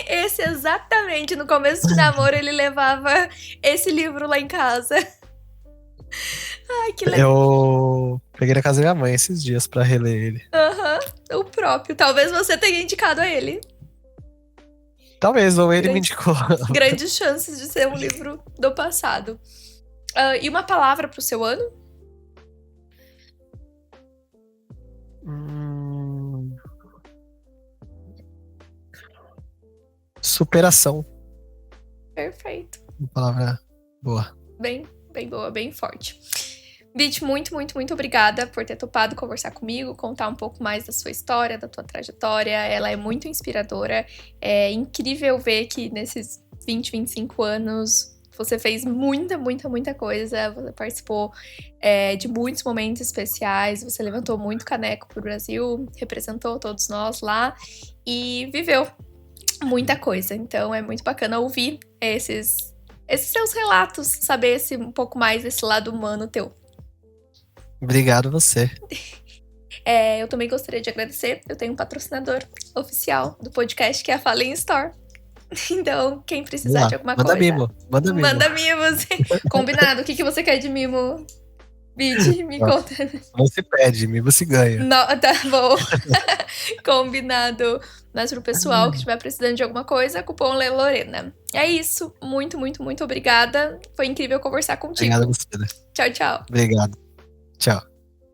Speaker 1: Esse exatamente. No começo de namoro, ele levava esse livro lá em casa. Ai, que legal.
Speaker 2: Eu peguei na casa da minha mãe esses dias pra reler ele.
Speaker 1: O próprio. Talvez você tenha indicado a ele.
Speaker 2: Talvez, ou ele me indicou.
Speaker 1: Grandes chances de ser um livro do passado. E uma palavra pro seu ano?
Speaker 2: Superação.
Speaker 1: Perfeito.
Speaker 2: Uma palavra boa.
Speaker 1: Bem boa, bem forte. Bit, muito, muito, muito obrigada por ter topado conversar comigo, contar um pouco mais da sua história, da tua trajetória. Ela é muito inspiradora. É incrível ver que nesses 20, 25 anos você fez muita, muita, muita coisa. Você participou de muitos momentos especiais. Você levantou muito caneco pro Brasil, representou todos nós lá e viveu muita coisa. Então é muito bacana ouvir esses seus relatos, saber um pouco mais desse lado humano teu.
Speaker 2: Obrigado você.
Speaker 1: Eu também gostaria de agradecer. Eu tenho um patrocinador oficial do podcast, que é a Fallen Store. Então, quem precisar de alguma coisa...
Speaker 2: Manda
Speaker 1: mimos. Combinado. O que você quer de mimo? Bit, me conta.
Speaker 2: Não se pede, mimo se ganha.
Speaker 1: Não, tá bom. Combinado. Mas pro pessoal que estiver precisando de alguma coisa, cupom Lorena. É isso. Muito, muito, muito obrigada. Foi incrível conversar contigo.
Speaker 2: Obrigado a você.
Speaker 1: Tchau, tchau.
Speaker 2: Obrigado. Tchau.